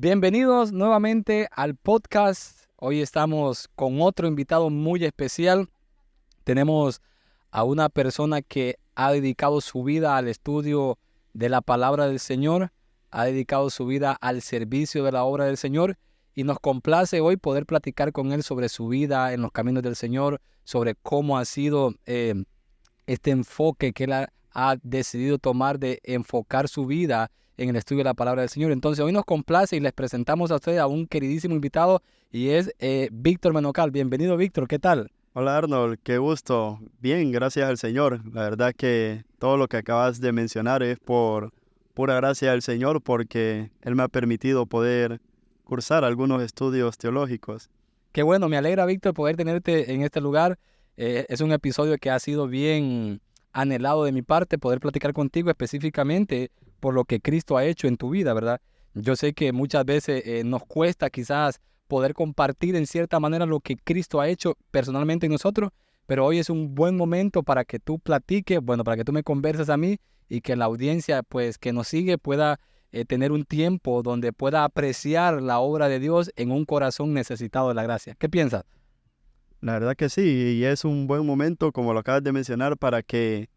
Bienvenidos nuevamente al podcast. Hoy estamos con otro invitado muy especial. Tenemos a una persona que ha dedicado su vida al estudio de la palabra del Señor, ha dedicado su vida al servicio de la obra del Señor y nos complace hoy poder platicar con él sobre su vida en los caminos del Señor, sobre cómo ha sido este enfoque que él ha decidido tomar de enfocar su vida en el estudio de la palabra del Señor. Entonces hoy nos complace y les presentamos a ustedes a un queridísimo invitado y es Víctor Menocal. Bienvenido, Víctor, ¿qué tal? Hola Arnold, qué gusto. Bien, gracias al Señor. La verdad que todo lo que acabas de mencionar es por pura gracia del Señor porque Él me ha permitido poder cursar algunos estudios teológicos. Qué bueno, me alegra, Víctor, poder tenerte en este lugar. Es un episodio que ha sido bien anhelado de mi parte, poder platicar contigo específicamente por lo que Cristo ha hecho en tu vida, ¿verdad? Yo sé que muchas veces nos cuesta quizás poder compartir en cierta manera lo que Cristo ha hecho personalmente en nosotros, pero hoy es un buen momento para que tú platiques, bueno, para que tú me converses a mí y que la audiencia, pues, que nos sigue pueda tener un tiempo donde pueda apreciar la obra de Dios en un corazón necesitado de la gracia. ¿Qué piensas? La verdad que sí, y es un buen momento, como lo acabas de mencionar, para que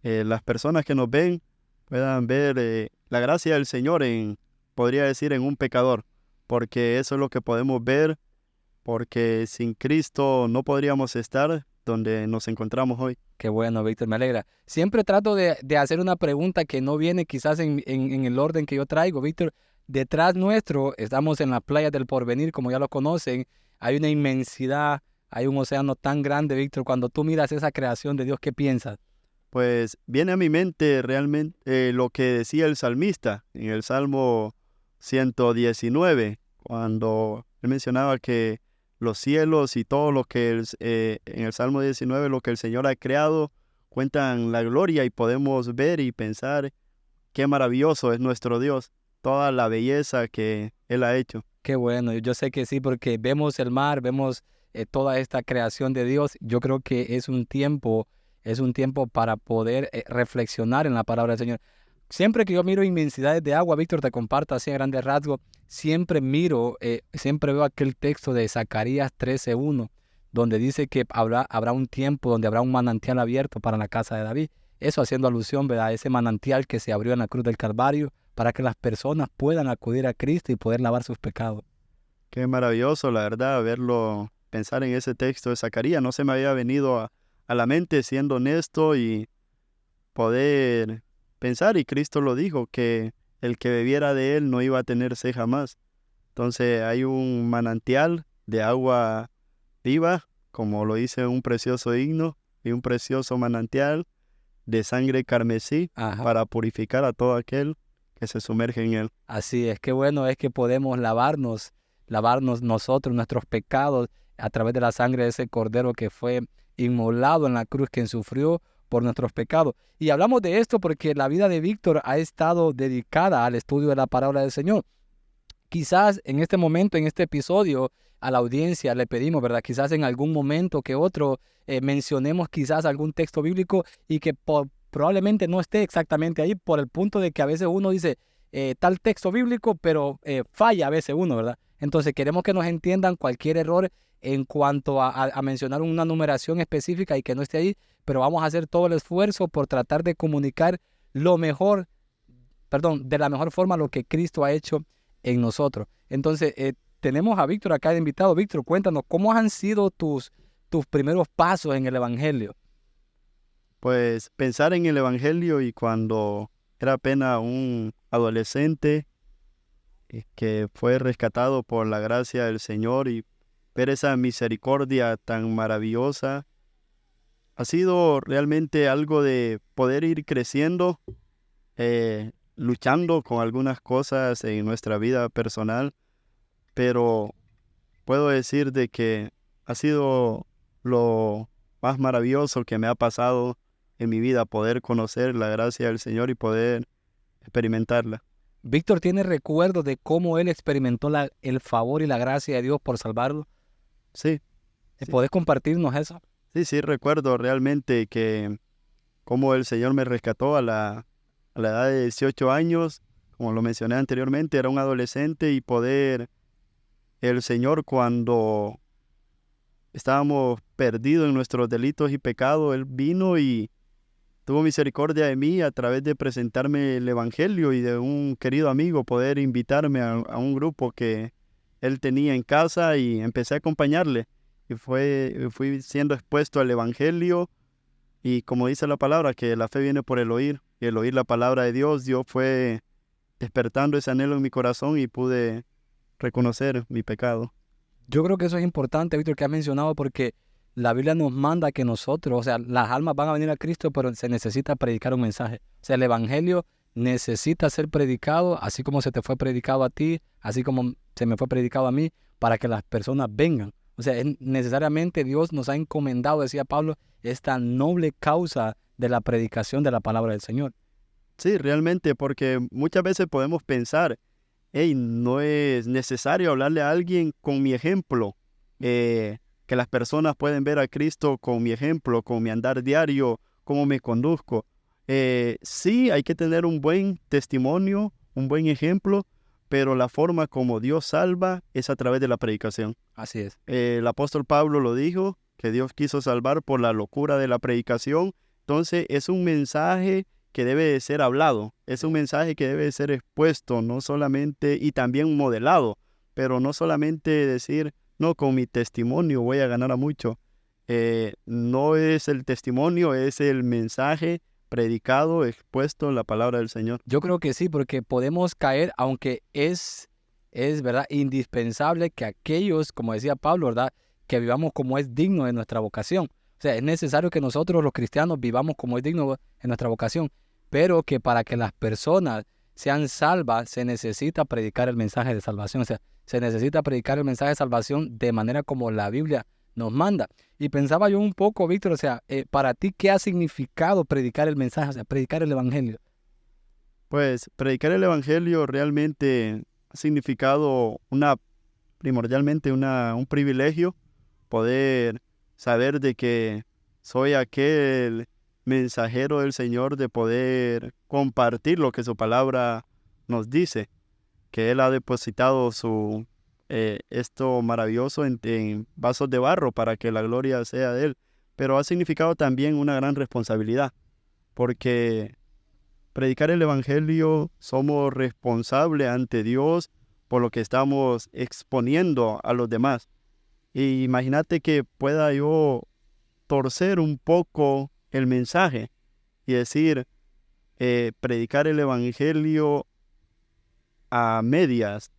las personas que nos ven puedan ver la gracia del Señor podría decir, en un pecador, porque eso es lo que podemos ver, porque sin Cristo no podríamos estar donde nos encontramos hoy. Qué bueno, Víctor, me alegra. Siempre trato de hacer una pregunta que no viene quizás en el orden que yo traigo. Víctor, detrás nuestro, estamos en la playa del Porvenir, como ya lo conocen. Hay una inmensidad, hay un océano tan grande, Víctor. Cuando tú miras esa creación de Dios, ¿qué piensas? Pues viene a mi mente realmente lo que decía el salmista en el Salmo 119, cuando él mencionaba que los cielos y todo lo que en el Salmo 19, lo que el Señor ha creado, cuentan la gloria y podemos ver y pensar qué maravilloso es nuestro Dios, toda la belleza que Él ha hecho. Qué bueno, yo sé que sí, porque vemos el mar, vemos toda esta creación de Dios. Yo creo que es un tiempo para poder reflexionar en la palabra del Señor. Siempre que yo miro inmensidades de agua, Víctor, te comparto así a grandes rasgos, siempre veo aquel texto de Zacarías 13:1, donde dice que habrá un tiempo donde habrá un manantial abierto para la casa de David. Eso haciendo alusión, ¿verdad? A ese manantial que se abrió en la cruz del Calvario para que las personas puedan acudir a Cristo y poder lavar sus pecados. Qué maravilloso, la verdad, verlo, pensar en ese texto de Zacarías. No se me había venido a la mente, siendo honesto, y poder pensar, y Cristo lo dijo, que el que bebiera de él no iba a tener sed jamás. Entonces hay un manantial de agua viva, como lo dice un precioso himno, y un precioso manantial de sangre carmesí Ajá. para purificar a todo aquel que se sumerge en él. Así es, qué bueno es que podemos lavarnos nosotros, nuestros pecados, a través de la sangre de ese cordero que fue inmolado en la cruz, quien sufrió por nuestros pecados. Y hablamos de esto porque la vida de Víctor ha estado dedicada al estudio de la palabra del Señor. Quizás en este momento, en este episodio, a la audiencia le pedimos, ¿verdad? Quizás en algún momento que otro mencionemos quizás algún texto bíblico y que probablemente no esté exactamente ahí por el punto de que a veces uno dice tal texto bíblico, pero falla a veces uno, ¿verdad? Entonces queremos que nos entiendan cualquier error en cuanto a mencionar una numeración específica y que no esté ahí, pero vamos a hacer todo el esfuerzo por tratar de comunicar lo mejor, perdón, de la mejor forma lo que Cristo ha hecho en nosotros. Entonces, tenemos a Víctor acá de invitado. Víctor, cuéntanos, ¿cómo han sido tus primeros pasos en el Evangelio? Pues pensar en el Evangelio y cuando era apenas un adolescente que fue rescatado por la gracia del Señor, y ver esa misericordia tan maravillosa, ha sido realmente algo de poder ir creciendo, luchando con algunas cosas en nuestra vida personal, pero puedo decir de que ha sido lo más maravilloso que me ha pasado en mi vida, poder conocer la gracia del Señor y poder experimentarla. Víctor tiene recuerdos de cómo él experimentó el favor y la gracia de Dios por salvarlo. Sí, sí, ¿Podés compartirnos eso? sí, recuerdo realmente que como el Señor me rescató a la edad de 18 años, como lo mencioné anteriormente, era un adolescente y poder el Señor cuando estábamos perdidos en nuestros delitos y pecados, Él vino y tuvo misericordia de mí a través de presentarme el Evangelio y de un querido amigo poder invitarme a un grupo que él tenía en casa y empecé a acompañarle. Y fui siendo expuesto al Evangelio y como dice la palabra, que la fe viene por el oír y el oír la palabra de Dios, Dios fue despertando ese anhelo en mi corazón y pude reconocer mi pecado. Yo creo que eso es importante, Víctor, que has mencionado, porque la Biblia nos manda que nosotros, o sea, las almas van a venir a Cristo, pero se necesita predicar un mensaje. O sea, el Evangelio necesita ser predicado, así como se te fue predicado a ti, así como se me fue predicado a mí, para que las personas vengan. O sea, necesariamente Dios nos ha encomendado, decía Pablo, esta noble causa de la predicación de la palabra del Señor. Sí, realmente, porque muchas veces podemos pensar, hey, no es necesario hablarle a alguien con mi ejemplo, que las personas pueden ver a Cristo con mi ejemplo, con mi andar diario, cómo me conduzco. Sí, hay que tener un buen testimonio, un buen ejemplo, pero la forma como Dios salva es a través de la predicación. Así es. El apóstol Pablo lo dijo, que Dios quiso salvar por la locura de la predicación. Entonces es un mensaje que debe de ser hablado, es un mensaje que debe de ser expuesto, no solamente, y también modelado, pero no solamente decir, no, con mi testimonio voy a ganar a mucho. No es el testimonio, es el mensaje predicado, expuesto en la palabra del Señor. Yo creo que sí, porque podemos caer, aunque es verdad, indispensable que aquellos, como decía Pablo, ¿verdad?, que vivamos como es digno de nuestra vocación. O sea, es necesario que nosotros los cristianos vivamos como es digno de nuestra vocación, pero que para que las personas sean salvas se necesita predicar el mensaje de salvación. O sea, se necesita predicar el mensaje de salvación de manera como la Biblia nos manda. Y pensaba yo un poco, Víctor, o sea, para ti, ¿qué ha significado predicar el mensaje, o sea, predicar el evangelio? Pues predicar el evangelio realmente ha significado primordialmente un privilegio poder saber de que soy aquel mensajero del Señor, de poder compartir lo que su palabra nos dice, que Él ha depositado esto maravilloso en vasos de barro para que la gloria sea de Él. Pero ha significado también una gran responsabilidad, porque predicar el Evangelio somos responsables ante Dios por lo que estamos exponiendo a los demás. Y imagínate que pueda yo torcer un poco el mensaje y decir, predicar el Evangelio a medias.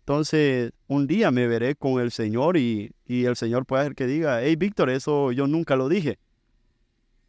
Entonces, un día me veré con el Señor y el Señor puede ser que diga, hey, Víctor, eso yo nunca lo dije.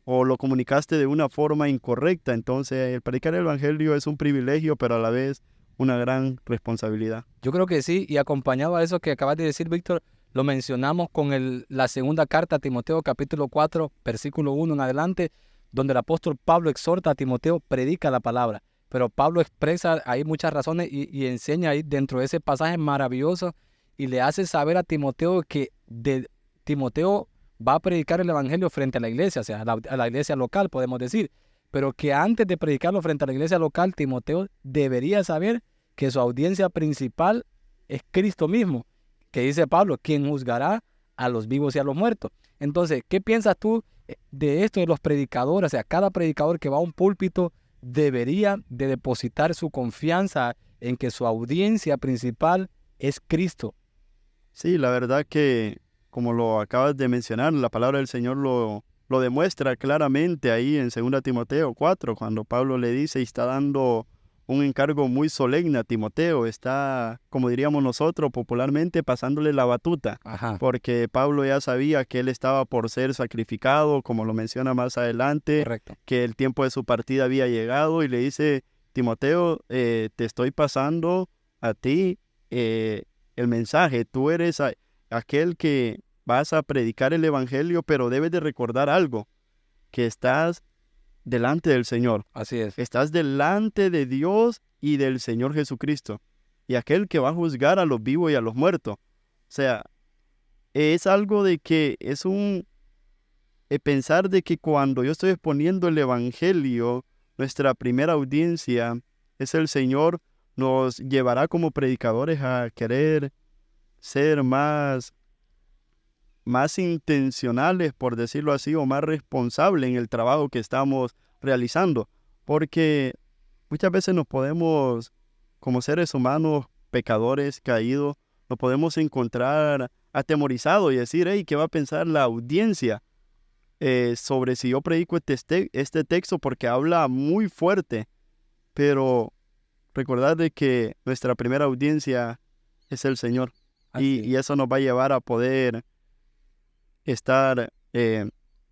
O lo comunicaste de una forma incorrecta. Entonces, el predicar el Evangelio es un privilegio, pero a la vez una gran responsabilidad. Yo creo que sí, y acompañado a eso que acabas de decir, Víctor, lo mencionamos con la segunda carta a Timoteo, capítulo 4, versículo 1 en adelante, donde el apóstol Pablo exhorta a Timoteo, predica la palabra. Pero Pablo expresa ahí muchas razones y enseña ahí dentro de ese pasaje maravilloso y le hace saber a Timoteo que Timoteo va a predicar el evangelio frente a la iglesia, o sea, a la iglesia local, podemos decir. Pero que antes de predicarlo frente a la iglesia local, Timoteo debería saber que su audiencia principal es Cristo mismo, que dice Pablo, quien juzgará a los vivos y a los muertos. Entonces, ¿qué piensas tú de esto de los predicadores? O sea, cada predicador que va a un púlpito debería de depositar su confianza en que su audiencia principal es Cristo. Sí, la verdad que, como lo acabas de mencionar, la palabra del Señor lo demuestra claramente ahí en 2 Timoteo 4, cuando Pablo le dice y está dando un encargo muy solemne a Timoteo, está, como diríamos nosotros popularmente, pasándole la batuta, Ajá, porque Pablo ya sabía que él estaba por ser sacrificado, como lo menciona más adelante, correcto. que el tiempo de su partida había llegado y le dice, Timoteo, te estoy pasando a ti el mensaje, tú eres aquel que vas a predicar el evangelio, pero debes de recordar algo, que estás delante del Señor. Así es. Estás delante de Dios y del Señor Jesucristo. Y aquel que va a juzgar a los vivos y a los muertos. O sea, es algo de que es pensar de que cuando yo estoy exponiendo el Evangelio, nuestra primera audiencia es el Señor, nos llevará como predicadores a querer ser más intencionales, por decirlo así, o más responsables en el trabajo que estamos realizando. Porque muchas veces nos podemos, como seres humanos, pecadores, caídos, nos podemos encontrar atemorizados y decir, hey, ¿qué va a pensar la audiencia sobre si yo predico este texto? Porque habla muy fuerte, pero recordad de que nuestra primera audiencia es el Señor. Y eso nos va a llevar a poder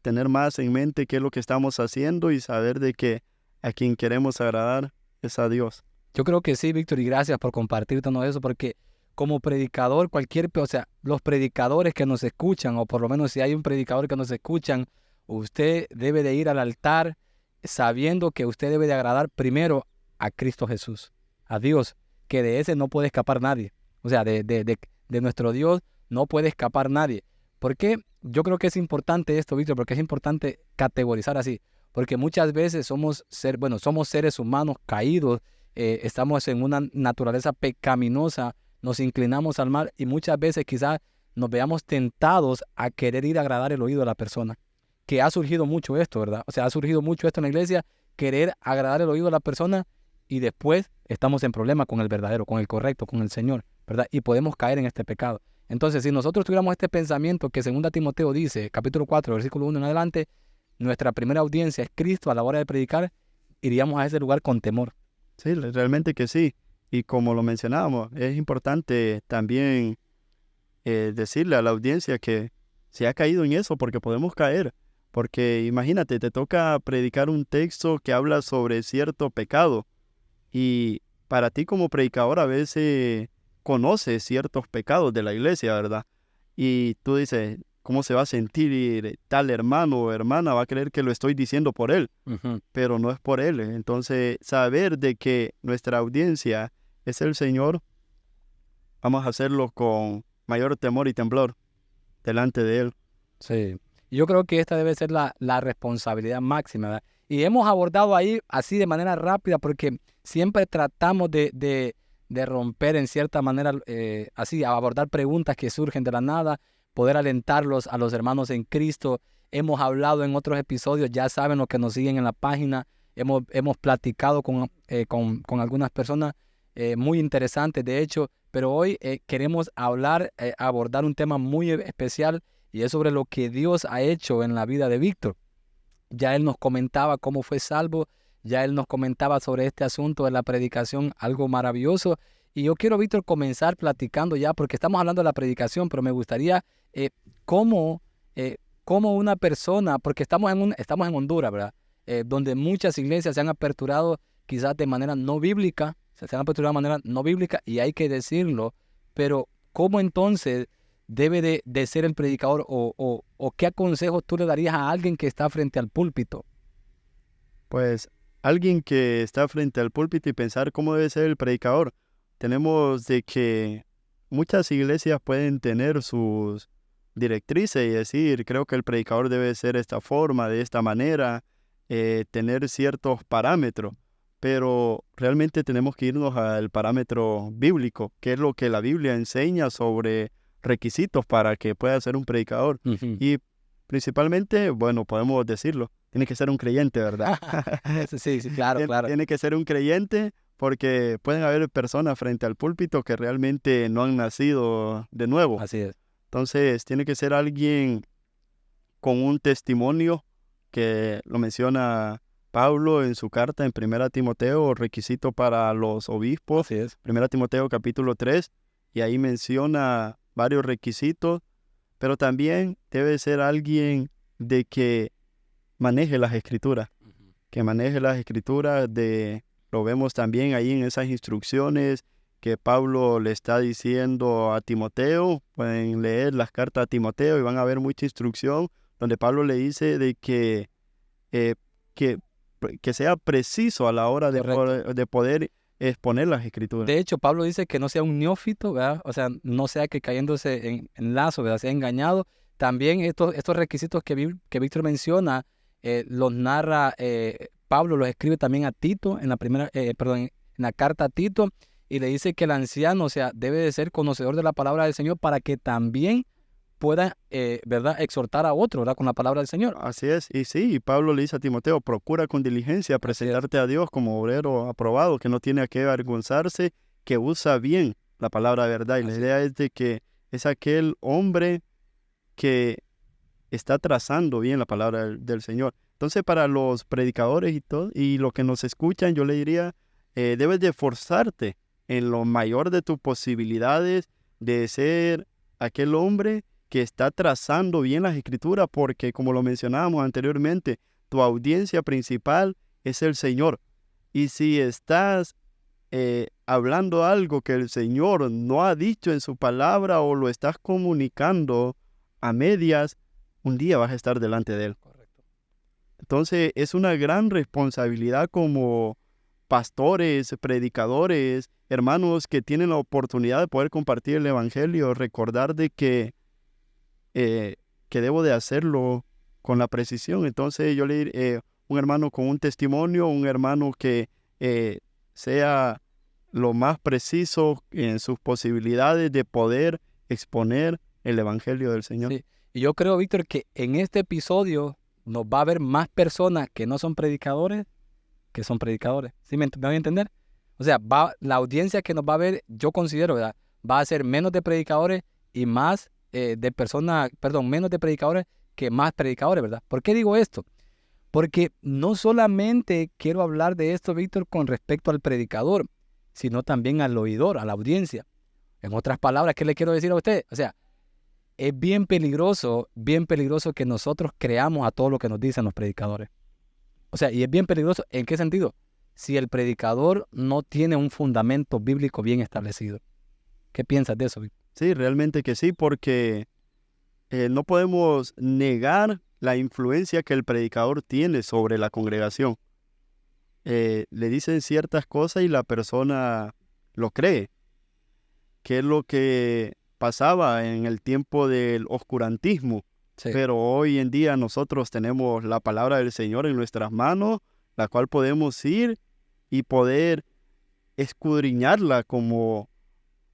tener más en mente qué es lo que estamos haciendo y saber de que a quien queremos agradar es a Dios. Yo creo que sí, Víctor, y gracias por compartirnos eso, porque como predicador, o sea, los predicadores que nos escuchan, o por lo menos si hay un predicador que nos escuchan, usted debe de ir al altar sabiendo que usted debe de agradar primero a Cristo Jesús, a Dios, que de ese no puede escapar nadie. O sea, de nuestro Dios no puede escapar nadie. ¿Por qué? Yo creo que es importante esto, Víctor, porque es importante categorizar así, porque muchas veces somos seres humanos caídos, estamos en una naturaleza pecaminosa, nos inclinamos al mal y muchas veces quizás nos veamos tentados a querer ir a agradar el oído de la persona. Que ha surgido mucho esto, ¿verdad? O sea, ha surgido mucho esto en la iglesia, querer agradar el oído de la persona y después estamos en problema con el verdadero, con el correcto, con el Señor, ¿verdad? Y podemos caer en este pecado. Entonces, si nosotros tuviéramos este pensamiento que 2 Timoteo dice, capítulo 4, versículo 1 en adelante, nuestra primera audiencia es Cristo a la hora de predicar, iríamos a ese lugar con temor. Sí, realmente que sí. Y como lo mencionábamos, es importante también decirle a la audiencia que se ha caído en eso, porque podemos caer. Porque imagínate, te toca predicar un texto que habla sobre cierto pecado. Y para ti como predicador a veces conoces ciertos pecados de la iglesia, ¿verdad? Y tú dices, ¿cómo se va a sentir tal hermano o hermana? Va a creer que lo estoy diciendo por él, pero no es por él. Entonces, saber de que nuestra audiencia es el Señor, vamos a hacerlo con mayor temor y temblor delante de él. Sí, yo creo que esta debe ser la responsabilidad máxima, ¿verdad? Y hemos abordado ahí así de manera rápida porque siempre tratamos de romper en cierta manera, así, abordar preguntas que surgen de la nada, poder alentarlos a los hermanos en Cristo. Hemos hablado en otros episodios, ya saben los que nos siguen en la página, hemos platicado con algunas personas muy interesantes, de hecho, pero hoy queremos abordar un tema muy especial y es sobre lo que Dios ha hecho en la vida de Víctor. Ya él nos comentaba cómo fue salvo, ya él nos comentaba sobre este asunto de la predicación, algo maravilloso. Y yo quiero, Víctor, comenzar platicando ya, porque estamos hablando de la predicación, pero me gustaría cómo una persona, porque estamos en Honduras, ¿verdad? Donde muchas iglesias se han aperturado quizás de manera no bíblica, se han aperturado de manera no bíblica, y hay que decirlo, pero ¿cómo entonces debe de ser el predicador o qué consejos tú le darías a alguien que está frente al púlpito? Pues alguien que está frente al púlpito y pensar cómo debe ser el predicador. Tenemos de que muchas iglesias pueden tener sus directrices y decir, creo que el predicador debe ser de esta forma, de esta manera, tener ciertos parámetros, pero realmente tenemos que irnos al parámetro bíblico, que es lo que la Biblia enseña sobre requisitos para que pueda ser un predicador. Ujú. Y principalmente, bueno, podemos decirlo, tiene que ser un creyente, ¿verdad? Sí, claro, claro. Tiene que ser un creyente porque pueden haber personas frente al púlpito que realmente no han nacido de nuevo. Así es. Entonces, tiene que ser alguien con un testimonio que lo menciona Pablo en su carta en 1 Timoteo, requisito para los obispos, Así es. 1 Timoteo capítulo 3, y ahí menciona varios requisitos, pero también debe ser alguien de que maneje las escrituras, lo vemos también ahí en esas instrucciones que Pablo le está diciendo a Timoteo. Pueden leer las cartas a Timoteo y van a ver mucha instrucción donde Pablo le dice de que sea preciso a la hora de poder exponer las escrituras. De hecho, Pablo dice que no sea un neófito, ¿verdad? O sea, no sea que cayéndose en lazo, ¿verdad? Sea engañado. También estos requisitos que Víctor menciona, los narra, Pablo los escribe también a Tito en en la carta a Tito, y le dice que el anciano, o sea, debe de ser conocedor de la palabra del Señor para que también pueda, ¿verdad?, exhortar a otro, ¿verdad?, con la palabra del Señor. Así es, y sí, y Pablo le dice a Timoteo, procura con diligencia presentarte a Dios como obrero aprobado, que no tiene a qué avergonzarse, que usa bien la palabra de verdad. Y la idea es de que es aquel hombre que está trazando bien la palabra del Señor. Entonces, para los predicadores y todo, y los que nos escuchan, yo le diría, debes de esforzarte en lo mayor de tus posibilidades de ser aquel hombre que está trazando bien las escrituras, porque como lo mencionábamos anteriormente, tu audiencia principal es el Señor. Y si estás hablando algo que el Señor no ha dicho en su palabra o lo estás comunicando a medias, un día vas a estar delante de Él. Correcto. Entonces es una gran responsabilidad como pastores, predicadores, hermanos que tienen la oportunidad de poder compartir el Evangelio, recordar de que debo de hacerlo con la precisión. Entonces yo le diré, un hermano con un testimonio, un hermano que sea lo más preciso en sus posibilidades de poder exponer el Evangelio del Señor. Sí. Y yo creo, Víctor, que en este episodio nos va a haber más personas que no son predicadores que son predicadores. ¿Sí me voy a entender? O sea, la audiencia que nos va a ver, yo considero, ¿verdad?, va a ser menos de predicadores y más menos de predicadores que más predicadores, ¿verdad? ¿Por qué digo esto? Porque no solamente quiero hablar de esto, Víctor, con respecto al predicador, sino también al oidor, a la audiencia. En otras palabras, ¿qué le quiero decir a usted? O sea, es bien peligroso que nosotros creamos a todo lo que nos dicen los predicadores. O sea, y es bien peligroso, ¿en qué sentido? Si el predicador no tiene un fundamento bíblico bien establecido. ¿Qué piensas de eso, Víctor? Sí, realmente que sí, porque no podemos negar la influencia que el predicador tiene sobre la congregación. Le dicen ciertas cosas y la persona lo cree. ¿Qué es lo que pasaba en el tiempo del oscurantismo? Sí. Pero hoy en día nosotros tenemos la palabra del Señor en nuestras manos, la cual podemos ir y poder escudriñarla, como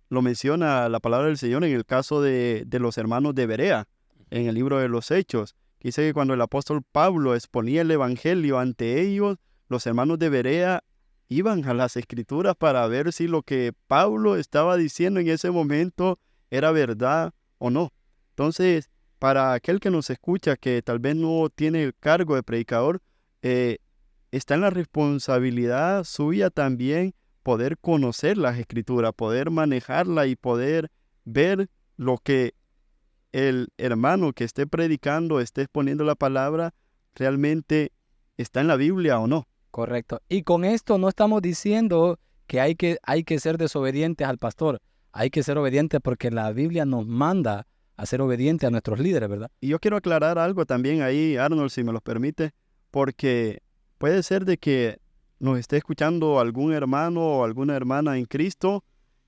lo menciona la palabra del Señor en el caso de los hermanos de Berea, en el libro de los Hechos. Dice que cuando el apóstol Pablo exponía el Evangelio ante ellos, los hermanos de Berea iban a las Escrituras para ver si lo que Pablo estaba diciendo en ese momento era verdad o no. Entonces, para aquel que nos escucha, que tal vez no tiene el cargo de predicador, está en la responsabilidad suya también poder conocer las Escrituras, poder manejarla y poder ver lo que el hermano que esté predicando, esté exponiendo la palabra, realmente está en la Biblia o no. Correcto. Y con esto no estamos diciendo que hay que ser desobedientes al pastor. Hay que ser obedientes porque la Biblia nos manda a ser obedientes a nuestros líderes, ¿verdad? Y yo quiero aclarar algo también ahí, Arnold, si me lo permite, porque puede ser de que nos esté escuchando algún hermano o alguna hermana en Cristo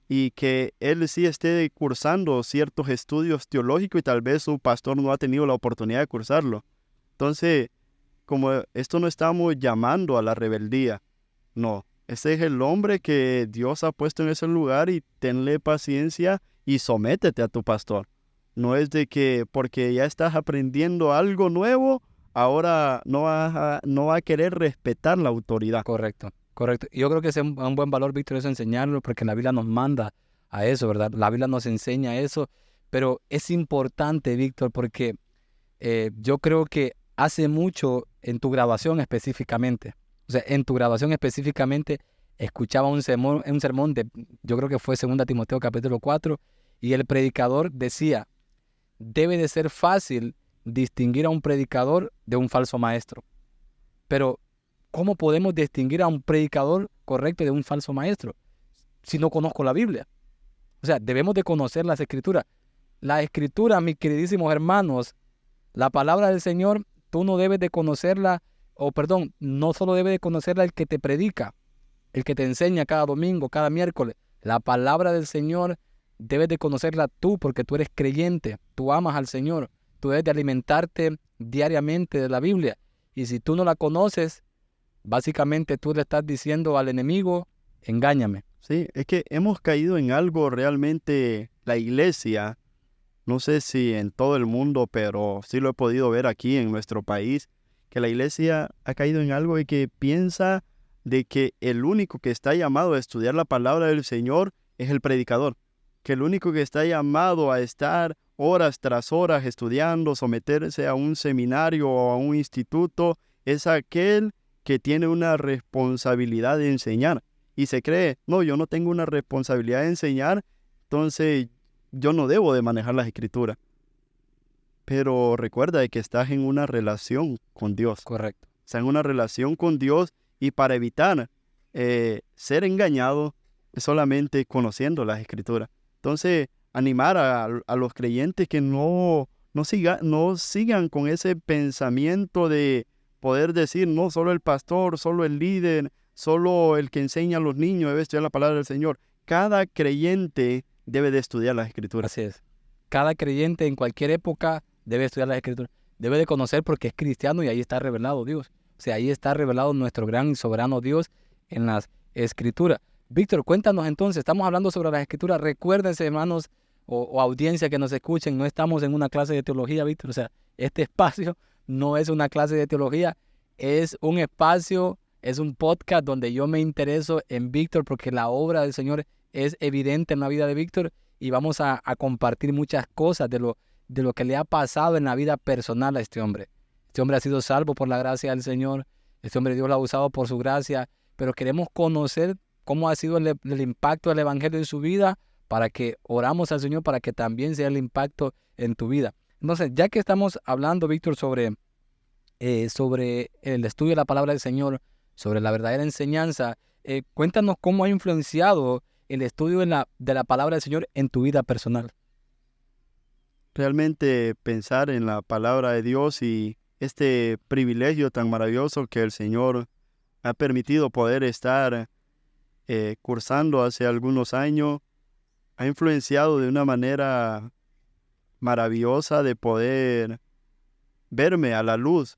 y que él sí esté cursando ciertos estudios teológicos y tal vez su pastor no ha tenido la oportunidad de cursarlo. Entonces, como esto no estamos llamando a la rebeldía, no. Ese es el hombre que Dios ha puesto en ese lugar y tenle paciencia y sométete a tu pastor. No es de que porque ya estás aprendiendo algo nuevo, ahora no va a querer respetar la autoridad. Correcto, correcto. Y yo creo que es un buen valor, Víctor, eso enseñarlo, porque la Biblia nos manda a eso, ¿verdad? La Biblia nos enseña eso, pero es importante, Víctor, porque yo creo que hace mucho en tu grabación específicamente, o sea, en tu grabación específicamente, escuchaba un sermón de, yo creo que fue 2 Timoteo capítulo 4, y el predicador decía, debe de ser fácil distinguir a un predicador de un falso maestro. Pero, ¿cómo podemos distinguir a un predicador correcto de un falso maestro si no conozco la Biblia? O sea, debemos de conocer las Escrituras. La Escritura, mis queridísimos hermanos, la palabra del Señor, tú no debes de conocerla, no solo debe de conocerla el que te predica, el que te enseña cada domingo, cada miércoles. La palabra del Señor debes de conocerla tú porque tú eres creyente, tú amas al Señor, tú debes de alimentarte diariamente de la Biblia. Y si tú no la conoces, básicamente tú le estás diciendo al enemigo engáñame. Sí, es que hemos caído en algo realmente, la iglesia, no sé si en todo el mundo, pero sí lo he podido ver aquí en nuestro país, que la iglesia ha caído en algo de que piensa de que el único que está llamado a estudiar la palabra del Señor es el predicador, que el único que está llamado a estar horas tras horas estudiando, someterse a un seminario o a un instituto, es aquel que tiene una responsabilidad de enseñar. Y se cree, no, yo no tengo una responsabilidad de enseñar, entonces yo no debo de manejar las escrituras. Pero recuerda de que estás en una relación con Dios. Correcto. Estás en una relación con Dios y para evitar ser engañado es solamente conociendo las escrituras. Entonces, animar a los creyentes que no sigan con ese pensamiento de poder decir, no, solo el pastor, solo el líder, solo el que enseña a los niños debe estudiar la palabra del Señor. Cada creyente debe de estudiar las escrituras. Así es. Cada creyente en cualquier época debe estudiar las escrituras. Debe de conocer porque es cristiano y ahí está revelado Dios. O sea, ahí está revelado nuestro gran y soberano Dios en las escrituras. Víctor, cuéntanos entonces, estamos hablando sobre las escrituras. Recuérdense, hermanos o audiencia que nos escuchen, no estamos en una clase de teología, Víctor. O sea, este espacio no es una clase de teología, es un espacio, es un podcast donde yo me intereso en Víctor porque la obra del Señor es evidente en la vida de Víctor y vamos a compartir muchas cosas de lo que le ha pasado en la vida personal a este hombre. Este hombre ha sido salvo por la gracia del Señor, este hombre Dios lo ha usado por su gracia, pero queremos conocer cómo ha sido el impacto del Evangelio en su vida para que oramos al Señor para que también sea el impacto en tu vida. Entonces, ya que estamos hablando, Víctor, sobre el estudio de la palabra del Señor, sobre la verdadera enseñanza, cuéntanos cómo ha influenciado el estudio de la palabra del Señor en tu vida personal. Realmente pensar en la palabra de Dios y este privilegio tan maravilloso que el Señor ha permitido poder estar cursando hace algunos años, ha influenciado de una manera maravillosa de poder verme a la luz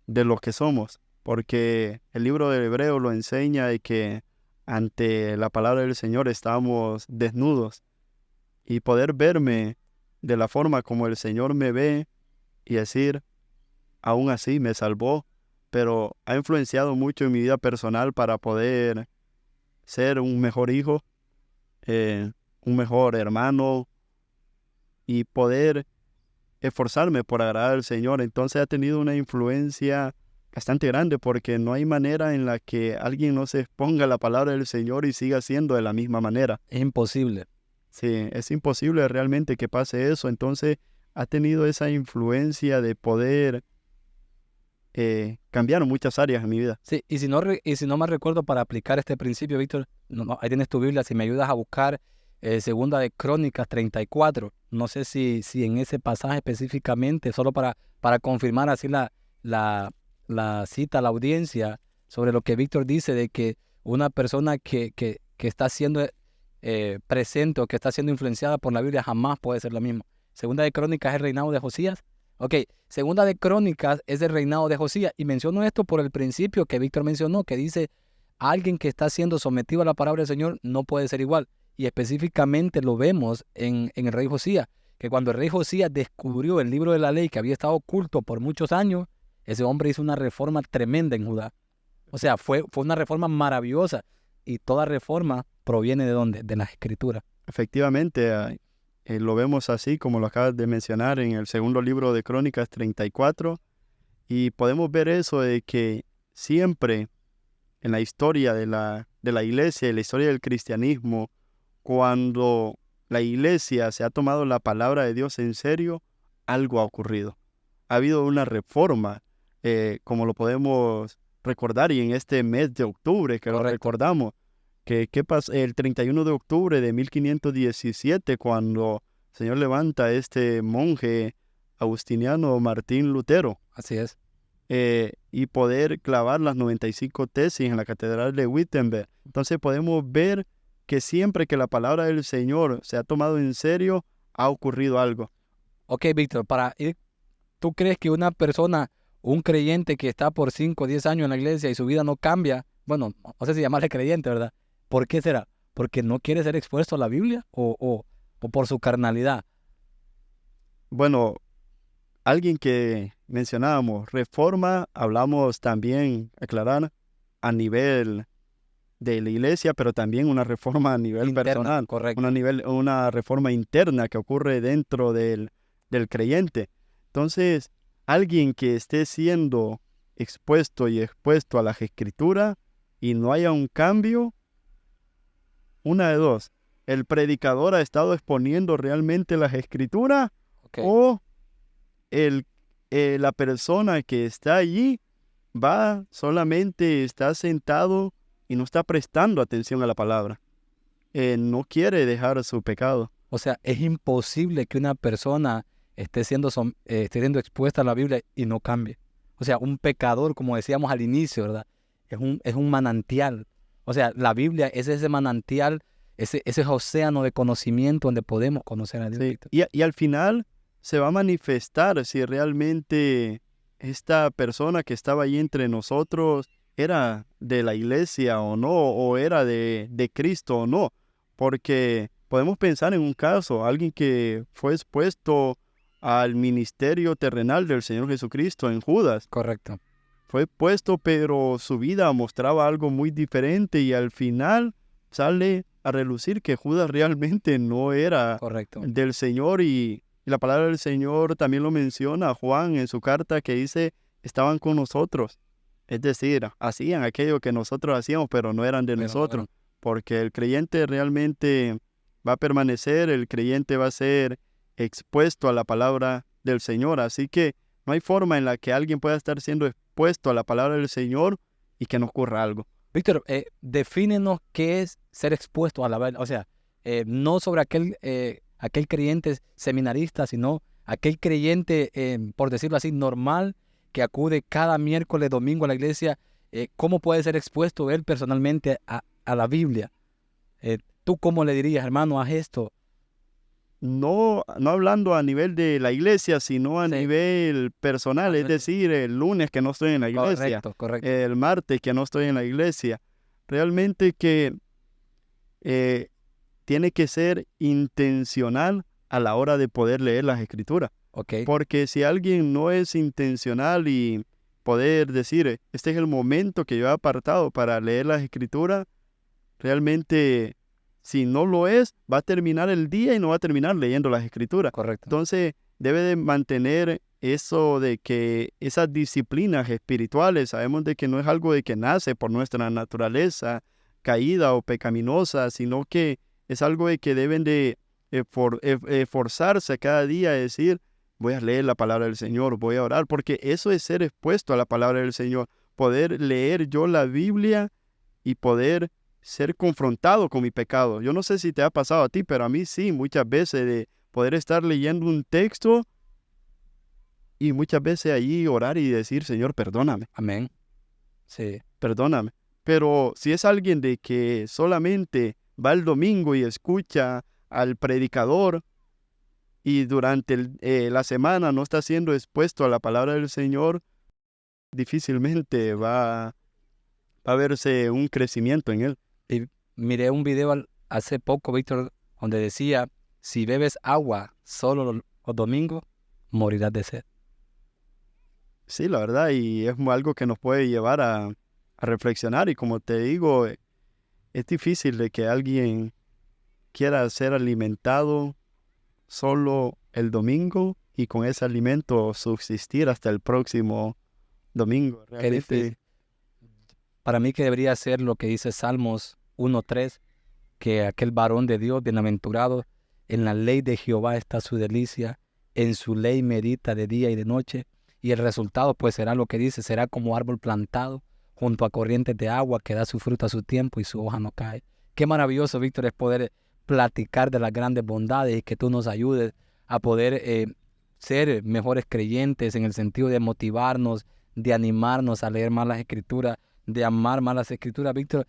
de lo que somos, porque el libro de Hebreo lo enseña de que ante la palabra del Señor estamos desnudos y poder verme de la forma como el Señor me ve y decir, aún así me salvó, pero ha influenciado mucho en mi vida personal para poder ser un mejor hijo, un mejor hermano y poder esforzarme por agradar al Señor. Entonces ha tenido una influencia bastante grande porque no hay manera en la que alguien no se exponga a la palabra del Señor y siga siendo de la misma manera. Es imposible. Sí, es imposible realmente que pase eso. Entonces ha tenido esa influencia de poder cambiar muchas áreas en mi vida. Sí, y si no me recuerdo para aplicar este principio, Víctor, ahí tienes tu Biblia, si me ayudas a buscar Segunda de Crónicas 34, no sé si en ese pasaje específicamente, solo para confirmar así la cita a la audiencia sobre lo que Víctor dice de que una persona que está siendo presente o que está siendo influenciada por la Biblia jamás puede ser la misma. Segunda de Crónicas es el reinado de Josías. Ok, Segunda de Crónicas es el reinado de Josías y menciono esto por el principio que Víctor mencionó, que dice, alguien que está siendo sometido a la palabra del Señor no puede ser igual. Y específicamente lo vemos en el rey Josías, que cuando el rey Josías descubrió el libro de la ley que había estado oculto por muchos años, ese hombre hizo una reforma tremenda en Judá. O sea, fue una reforma maravillosa y toda reforma proviene ¿de dónde? De las Escrituras. Efectivamente, lo vemos así como lo acabas de mencionar en el segundo libro de Crónicas 34 y podemos ver eso de que siempre en la historia de la iglesia, en la historia del cristianismo, cuando la iglesia se ha tomado la palabra de Dios en serio, algo ha ocurrido. Ha habido una reforma, como lo podemos recordar, y en este mes de octubre que lo recordamos, ¿qué pasó? El 31 de octubre de 1517, cuando el Señor levanta a este monje agustiniano Martín Lutero. Así es. Y poder clavar las 95 tesis en la Catedral de Wittenberg. Entonces podemos ver que siempre que la palabra del Señor se ha tomado en serio, ha ocurrido algo. Ok, Víctor, ¿tú crees que una persona, un creyente que está por 5 o 10 años en la iglesia y su vida no cambia, bueno, no sé si llamarle creyente, ¿verdad? ¿Por qué será? ¿Porque no quiere ser expuesto a la Biblia o por su carnalidad? Bueno, alguien que mencionábamos, reforma, hablamos también, aclarar, a nivel de la iglesia, pero también una reforma a nivel Interna, personal, correcto. una reforma interna que ocurre dentro del creyente. Entonces, alguien que esté siendo expuesto a las escrituras y no haya un cambio, una de dos, el predicador ha estado exponiendo realmente las escrituras Ok. o el, la persona que está allí solamente está sentado y no está prestando atención a la palabra. No quiere dejar su pecado. O sea, es imposible que una persona esté siendo expuesta a la Biblia y no cambie. O sea, un pecador, como decíamos al inicio, ¿verdad? Es un manantial. O sea, la Biblia es ese manantial, ese océano de conocimiento donde podemos conocer a Dios, Sí. Víctor. Y al final se va a manifestar si realmente esta persona que estaba allí entre nosotros era de la iglesia o no, o era de Cristo o no. Porque podemos pensar en un caso, alguien que fue expuesto al ministerio terrenal del Señor Jesucristo en Judas. Correcto, Fue puesto, pero su vida mostraba algo muy diferente y al final sale a relucir que Judas realmente no era correcto. del Señor y la palabra del Señor también lo menciona Juan en su carta que dice, estaban con nosotros. Es decir, hacían aquello que nosotros hacíamos, pero no eran de Pero no nosotros, eran. porque el creyente realmente va a permanecer, el creyente va a ser expuesto a la palabra del Señor. Así que no hay forma en la que alguien pueda estar siendo expuesto a la palabra del Señor y que no ocurra algo. Víctor, defínenos qué es ser expuesto a la Biblia. O sea, no sobre aquel creyente seminarista, sino aquel creyente, por decirlo así, normal, que acude cada miércoles, domingo a la iglesia. ¿Cómo puede ser expuesto él personalmente a la Biblia? ¿Tú cómo le dirías, hermano, haz esto? No, no hablando a nivel de la iglesia, sino a Sí, nivel personal, es decir, el lunes que no estoy en la iglesia, correcto, correcto. el martes que no estoy en la iglesia. Realmente que eh, tiene que ser intencional a la hora de poder leer las escrituras. Ok, Porque si alguien no es intencional y poder decir, este es el momento que yo he apartado para leer las escrituras, realmente si no lo es, va a terminar el día y no va a terminar leyendo las escrituras. correcto. Entonces debe de mantener eso de que esas disciplinas espirituales, sabemos de que no es algo de que nace por nuestra naturaleza caída o pecaminosa, sino que es algo de que deben de esforzarse cada día a decir, voy a leer la palabra del Señor, voy a orar, porque eso es ser expuesto a la palabra del Señor, poder leer yo la Biblia y poder ser confrontado con mi pecado. Yo no sé si te ha pasado a ti, pero a mí sí, muchas veces de poder estar leyendo un texto y muchas veces allí orar y decir, Señor, perdóname, Amén. Sí, perdóname. Pero si es alguien de que solamente va el domingo y escucha al predicador y durante la semana no está siendo expuesto a la palabra del Señor, difícilmente va a verse un crecimiento en él. y miré un video hace poco, Víctor, donde decía, si bebes agua solo los domingos, morirás de sed. Sí, la verdad, y es algo que nos puede llevar a reflexionar y como te digo, es difícil de que alguien quiera ser alimentado solo el domingo y con ese alimento subsistir hasta el próximo domingo. Qué difícil. Realmente, Para mí que debería ser lo que dice Salmos 1:3, que aquel varón de Dios, bienaventurado, en la ley de Jehová está su delicia, en su ley medita de día y de noche, y el resultado pues será lo que dice, será como árbol plantado junto a corrientes de agua que da su fruto a su tiempo y su hoja no cae. Qué maravilloso, Víctor, es poder platicar de las grandes bondades y que tú nos ayudes a poder ser mejores creyentes en el sentido de motivarnos, de animarnos a leer más las escrituras, de amar más las escrituras, Víctor.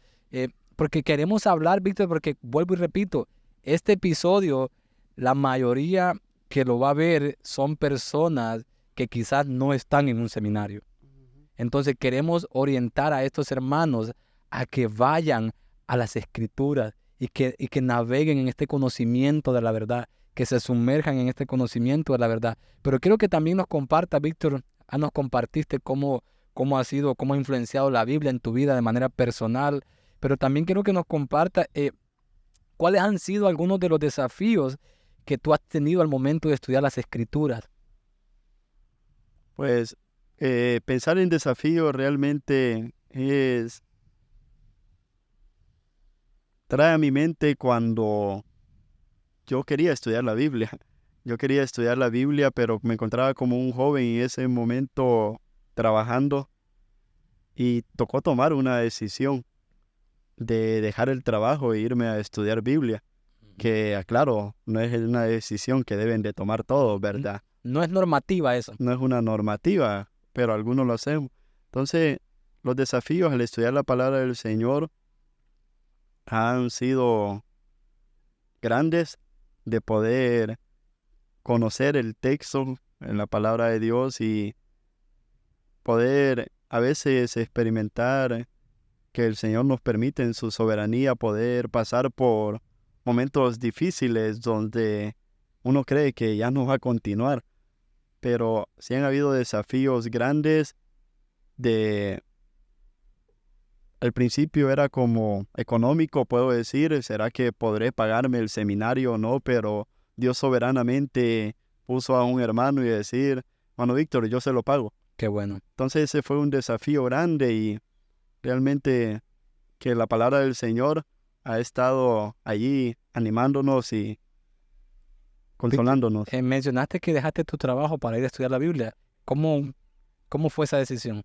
Porque queremos hablar, Víctor, porque vuelvo y repito, este episodio, la mayoría que lo va a ver son personas que quizás no están en un seminario. Entonces queremos orientar a estos hermanos a que vayan a las Escrituras y que naveguen en este conocimiento de la verdad, que se sumerjan en este conocimiento de la verdad. Pero quiero que también nos comparta, Víctor, nos compartiste cómo ha influenciado la Biblia en tu vida de manera personal, pero también quiero que nos comparta cuáles han sido algunos de los desafíos que tú has tenido al momento de estudiar las Escrituras. Pues pensar en desafíos realmente trae a mi mente cuando yo quería estudiar la Biblia. Yo quería estudiar la Biblia, pero me encontraba como un joven en ese momento trabajando y tocó tomar una decisión de dejar el trabajo e irme a estudiar Biblia, que aclaro, no es una decisión que deben de tomar todos, ¿verdad? No es normativa eso. No es una normativa, pero algunos lo hacemos. Entonces, los desafíos al estudiar la palabra del Señor han sido grandes, de poder conocer el texto en la palabra de Dios y poder a veces experimentar que el Señor nos permite en su soberanía poder pasar por momentos difíciles donde uno cree que ya no va a continuar, pero sí han habido desafíos grandes. Al principio era como económico, puedo decir, ¿será que podré pagarme el seminario o no? Pero Dios soberanamente puso a un hermano y decir, hermano Víctor, yo se lo pago. Qué bueno. Entonces ese fue un desafío grande y realmente que la palabra del Señor ha estado allí animándonos y consolándonos. Mencionaste que dejaste tu trabajo para ir a estudiar la Biblia. ¿Cómo fue esa decisión?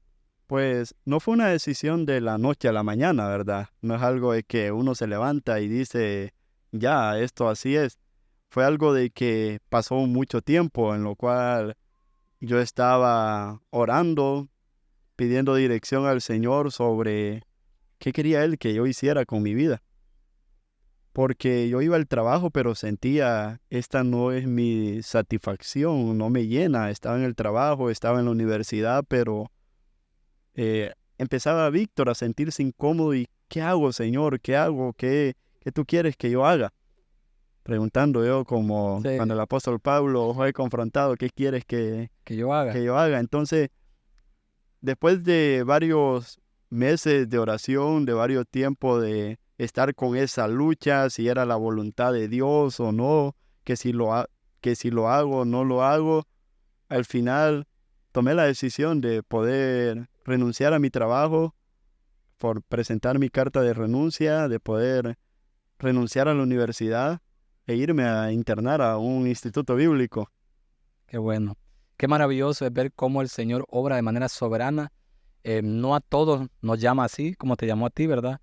Pues no fue una decisión de la noche a la mañana, ¿verdad? No es algo de que uno se levanta y dice, ya, esto así es. Fue algo de que pasó mucho tiempo en lo cual yo estaba orando, pidiendo dirección al Señor sobre qué quería Él que yo hiciera con mi vida. Porque yo iba al trabajo, pero sentía, esta no es mi satisfacción, no me llena. Estaba en el trabajo, estaba en la universidad, pero empezaba Víctor a sentirse incómodo y ¿qué hago, Señor? ¿Qué hago? ¿Qué tú quieres que yo haga? Preguntando yo como Sí. cuando el apóstol Pablo fue confrontado, ¿qué quieres que yo haga? que yo haga? Entonces, después de varios meses de oración, de varios tiempos de estar con esa lucha, si era la voluntad de Dios o no, que si lo hago o no lo hago, al final tomé la decisión de poder renunciar a mi trabajo, por presentar mi carta de renuncia, de poder renunciar a la universidad e irme a internar a un instituto bíblico. Qué bueno. Qué maravilloso es ver cómo el Señor obra de manera soberana. No a todos nos llama así, como te llamó a ti, ¿verdad?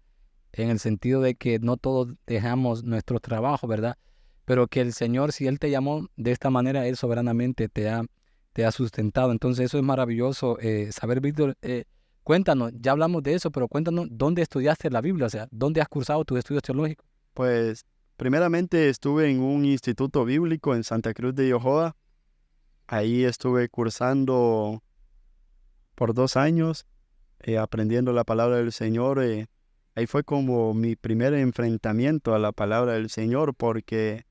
En el sentido de que no todos dejamos nuestro trabajo, ¿verdad? Pero que el Señor, si Él te llamó de esta manera, Él soberanamente te ha sustentado. Entonces eso es maravilloso saber, Víctor. Cuéntanos, ya hablamos de eso, pero cuéntanos, ¿dónde estudiaste la Biblia? O sea, ¿dónde has cursado tus estudios teológicos? Pues, primeramente estuve en un instituto bíblico en Santa Cruz de Yojoa. Ahí estuve cursando por 2 años, aprendiendo la palabra del Señor. Ahí fue como mi primer enfrentamiento a la palabra del Señor, porque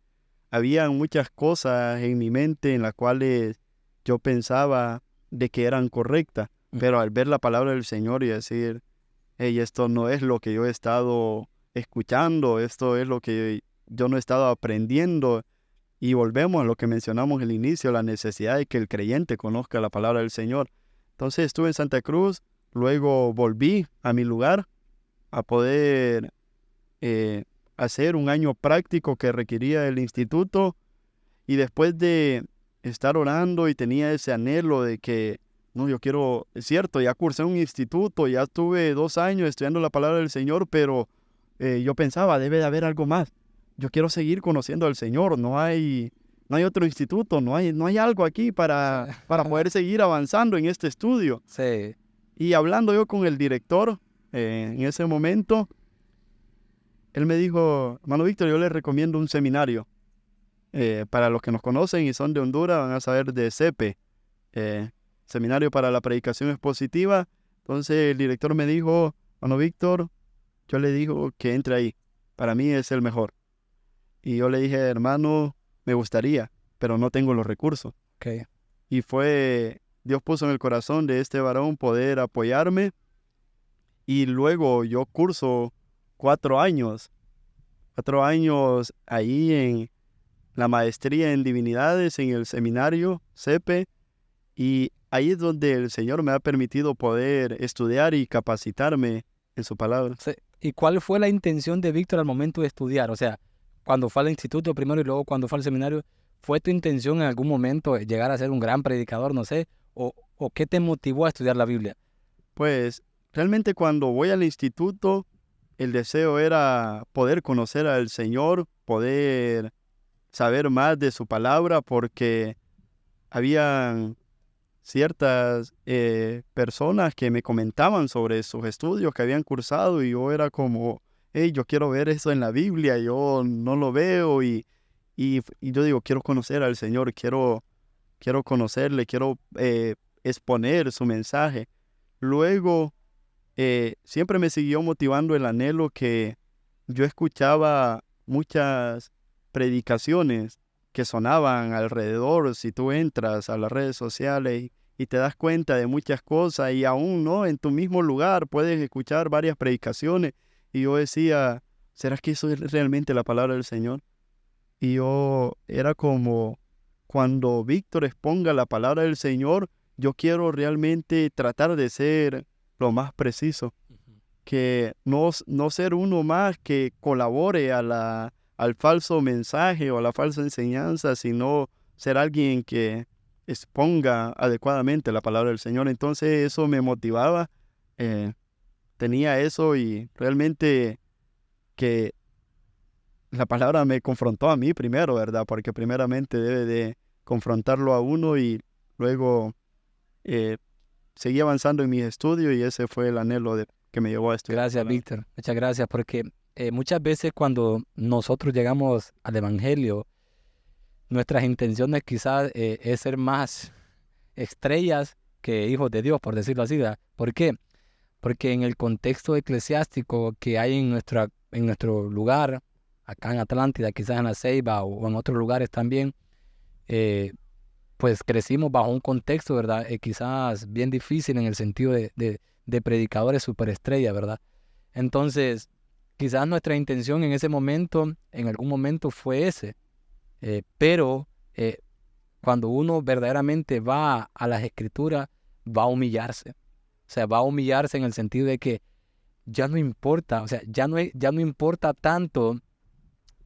había muchas cosas en mi mente en las cuales yo pensaba de que eran correctas, pero al ver la palabra del Señor y decir, hey, esto no es lo que yo he estado escuchando, esto es lo que yo no he estado aprendiendo, y volvemos a lo que mencionamos al inicio, la necesidad de que el creyente conozca la palabra del Señor. Entonces estuve en Santa Cruz, luego volví a mi lugar a poder hacer un año práctico que requería el instituto, y después de estar orando y tenía ese anhelo de que, no, yo quiero, es cierto, ya cursé un instituto, ya tuve 2 años estudiando la palabra del Señor, pero yo pensaba, debe de haber algo más. Yo quiero seguir conociendo al Señor, no hay otro instituto, no hay algo aquí para poder seguir avanzando en este estudio. Sí. Y hablando yo con el director en ese momento, él me dijo, hermano Víctor, yo le recomiendo un seminario. Para los que nos conocen y son de Honduras, van a saber de CEPE, Seminario para la Predicación Expositiva. Entonces el director me dijo, hermano Víctor, yo le digo que entre ahí. Para mí es el mejor. Y yo le dije, hermano, me gustaría, pero no tengo los recursos. Ok. Y Dios puso en el corazón de este varón poder apoyarme. Y luego yo curso 4 años, 4 años ahí en la maestría en divinidades en el seminario CEPE. Y ahí es donde el Señor me ha permitido poder estudiar y capacitarme en su palabra. Sí. ¿Y cuál fue la intención de Víctor al momento de estudiar? O sea, cuando fue al instituto primero y luego cuando fue al seminario, ¿fue tu intención en algún momento llegar a ser un gran predicador, no sé? ¿O qué te motivó a estudiar la Biblia? Pues realmente cuando voy al instituto, el deseo era poder conocer al Señor, poder saber más de su palabra, porque habían ciertas personas que me comentaban sobre sus estudios que habían cursado y yo era como, hey, yo quiero ver eso en la Biblia, yo no lo veo y yo digo, quiero conocer al Señor, quiero conocerle, quiero exponer su mensaje. Luego, siempre me siguió motivando el anhelo que yo escuchaba muchas predicaciones que sonaban alrededor. Si tú entras a las redes sociales y te das cuenta de muchas cosas y aún no en tu mismo lugar puedes escuchar varias predicaciones. Y yo decía, ¿será que eso es realmente la palabra del Señor? Y yo era como, cuando Víctor exponga la palabra del Señor, yo quiero realmente tratar de ser lo más preciso, que no ser uno más que colabore al falso mensaje o a la falsa enseñanza, sino ser alguien que exponga adecuadamente la palabra del Señor. Entonces eso me motivaba, tenía eso y realmente que la palabra me confrontó a mí primero, ¿verdad? Porque primeramente debe de confrontarlo a uno y luego eh, seguí avanzando en mis estudios y ese fue el anhelo que me llevó a estudiar la Gracias, palabra. Víctor. Muchas gracias, porque muchas veces cuando nosotros llegamos al Evangelio, nuestras intenciones quizás es ser más estrellas que hijos de Dios, por decirlo así, ¿verdad? ¿Por qué? Porque en el contexto eclesiástico que hay en nuestro lugar, acá en Atlántida, quizás en La Ceiba o en otros lugares también, eh, pues crecimos bajo un contexto, ¿verdad? Quizás bien difícil en el sentido de predicadores superestrellas, ¿verdad? Entonces, quizás nuestra intención en ese momento, en algún momento fue ese, pero cuando uno verdaderamente va a las escrituras, va a humillarse. O sea, va a humillarse en el sentido de que ya no importa, o sea, ya no importa tanto,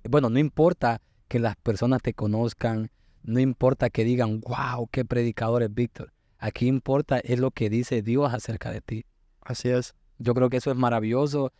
bueno, no importa que las personas te conozcan, no importa que digan, wow, qué predicador es Víctor. Aquí importa es lo que dice Dios acerca de ti. Así es, Yo creo que eso es maravilloso.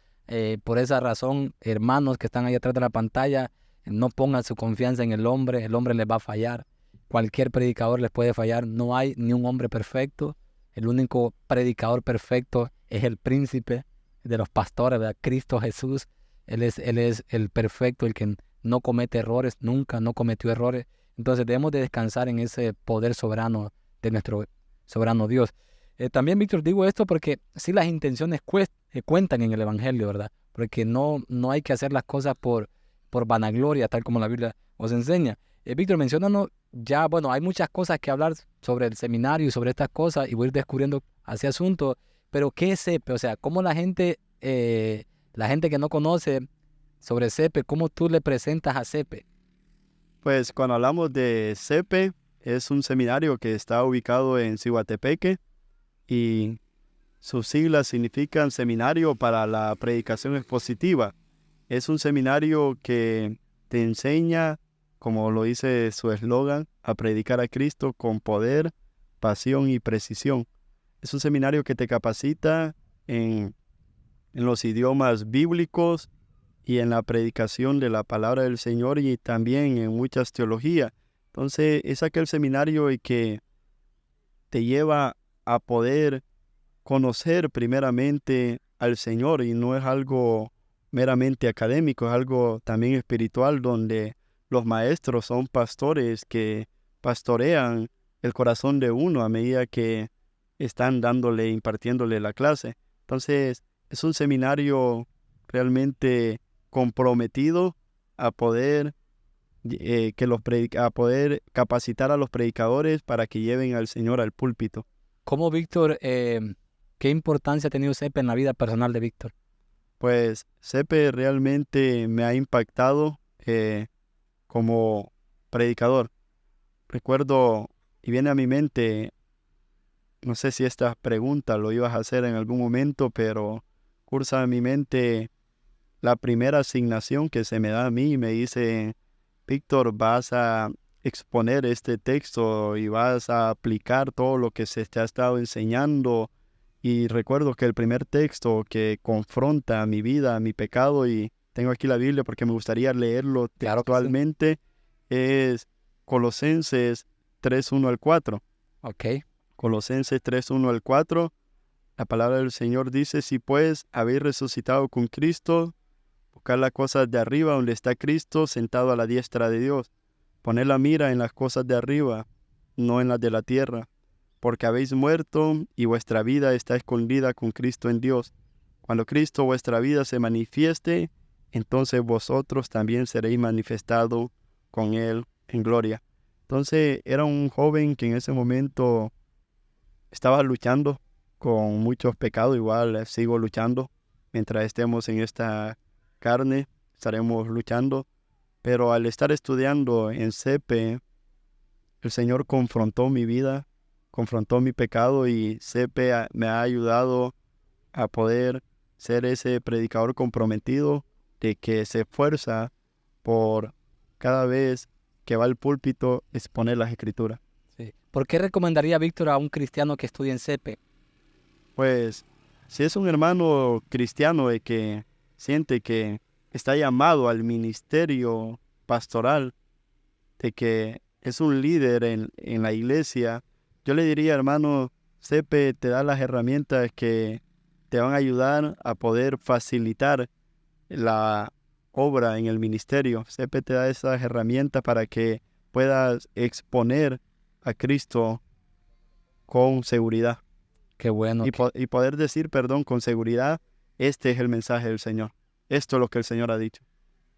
Por esa razón, hermanos que están ahí atrás de la pantalla, no pongan su confianza en el hombre les va a fallar. Cualquier predicador les puede fallar. No hay ni un hombre perfecto. El único predicador perfecto es el príncipe de los pastores, ¿verdad? Cristo Jesús. Él es el perfecto, el que no comete errores, nunca no cometió errores. Entonces debemos de descansar en ese poder soberano de nuestro soberano Dios. También, Víctor, digo esto porque sí las intenciones cuentan en el Evangelio, ¿verdad? Porque no hay que hacer las cosas por vanagloria, tal como la Biblia os enseña. Víctor, menciónanos ya, bueno, hay muchas cosas que hablar sobre el seminario y sobre estas cosas y voy a ir descubriendo ese asunto, pero ¿qué es CEPE? O sea, ¿cómo la gente que no conoce sobre CEPE, cómo tú le presentas a CEPE? pues cuando hablamos de CEPE, es un seminario que está ubicado en Cihuatepeque y sus siglas significan Seminario para la Predicación Expositiva. Es un seminario que te enseña, como lo dice su eslogan, a predicar a Cristo con poder, pasión y precisión. Es un seminario que te capacita en los idiomas bíblicos y en la predicación de la palabra del Señor y también en muchas teologías. Entonces, es aquel seminario que te lleva a poder conocer primeramente al Señor y no es algo meramente académico, es algo también espiritual donde los maestros son pastores que pastorean el corazón de uno a medida que están impartiéndole la clase. Entonces, es un seminario realmente comprometido a poder, a poder capacitar a los predicadores para que lleven al Señor al púlpito. ¿Cómo, Víctor, qué importancia ha tenido CEP en la vida personal de Víctor? Pues CEPE realmente me ha impactado como predicador. Recuerdo, y viene a mi mente, no sé si esta pregunta lo ibas a hacer en algún momento, pero cursa en mi mente la primera asignación que se me da a mí y me dice, Víctor, vas a exponer este texto y vas a aplicar todo lo que se te ha estado enseñando. Y recuerdo que el primer texto que confronta mi vida, mi pecado, y tengo aquí la Biblia porque me gustaría leerlo Claro que sí. textualmente, es Colosenses 3:1 al 4. Ok. Colosenses 3:1 al 4. La palabra del Señor dice, si pues habéis resucitado con Cristo, buscar las cosas de arriba donde está Cristo sentado a la diestra de Dios. Poned la mira en las cosas de arriba, no en las de la tierra, porque habéis muerto y vuestra vida está escondida con Cristo en Dios. Cuando Cristo vuestra vida se manifieste, entonces vosotros también seréis manifestados con Él en gloria. Entonces era un joven que en ese momento estaba luchando con muchos pecados, igual sigo luchando. Mientras estemos en esta carne, estaremos luchando. Pero al estar estudiando en CEPE, el Señor confrontó mi vida, confrontó mi pecado y CEPE me ha ayudado a poder ser ese predicador comprometido de que se esfuerza por cada vez que va al púlpito exponer las escrituras. Sí. ¿Por qué recomendaría Víctor a un cristiano que estudie en CEPE? Pues si es un hermano cristiano de que siente que está llamado al ministerio pastoral, de que es un líder en la iglesia, yo le diría, hermano, CEPE te da las herramientas que te van a ayudar a poder facilitar la obra en el ministerio. CEPE te da esas herramientas para que puedas exponer a Cristo con seguridad. Qué bueno. Y poder decir, perdón, con seguridad, este es el mensaje del Señor. Esto es lo que el Señor ha dicho.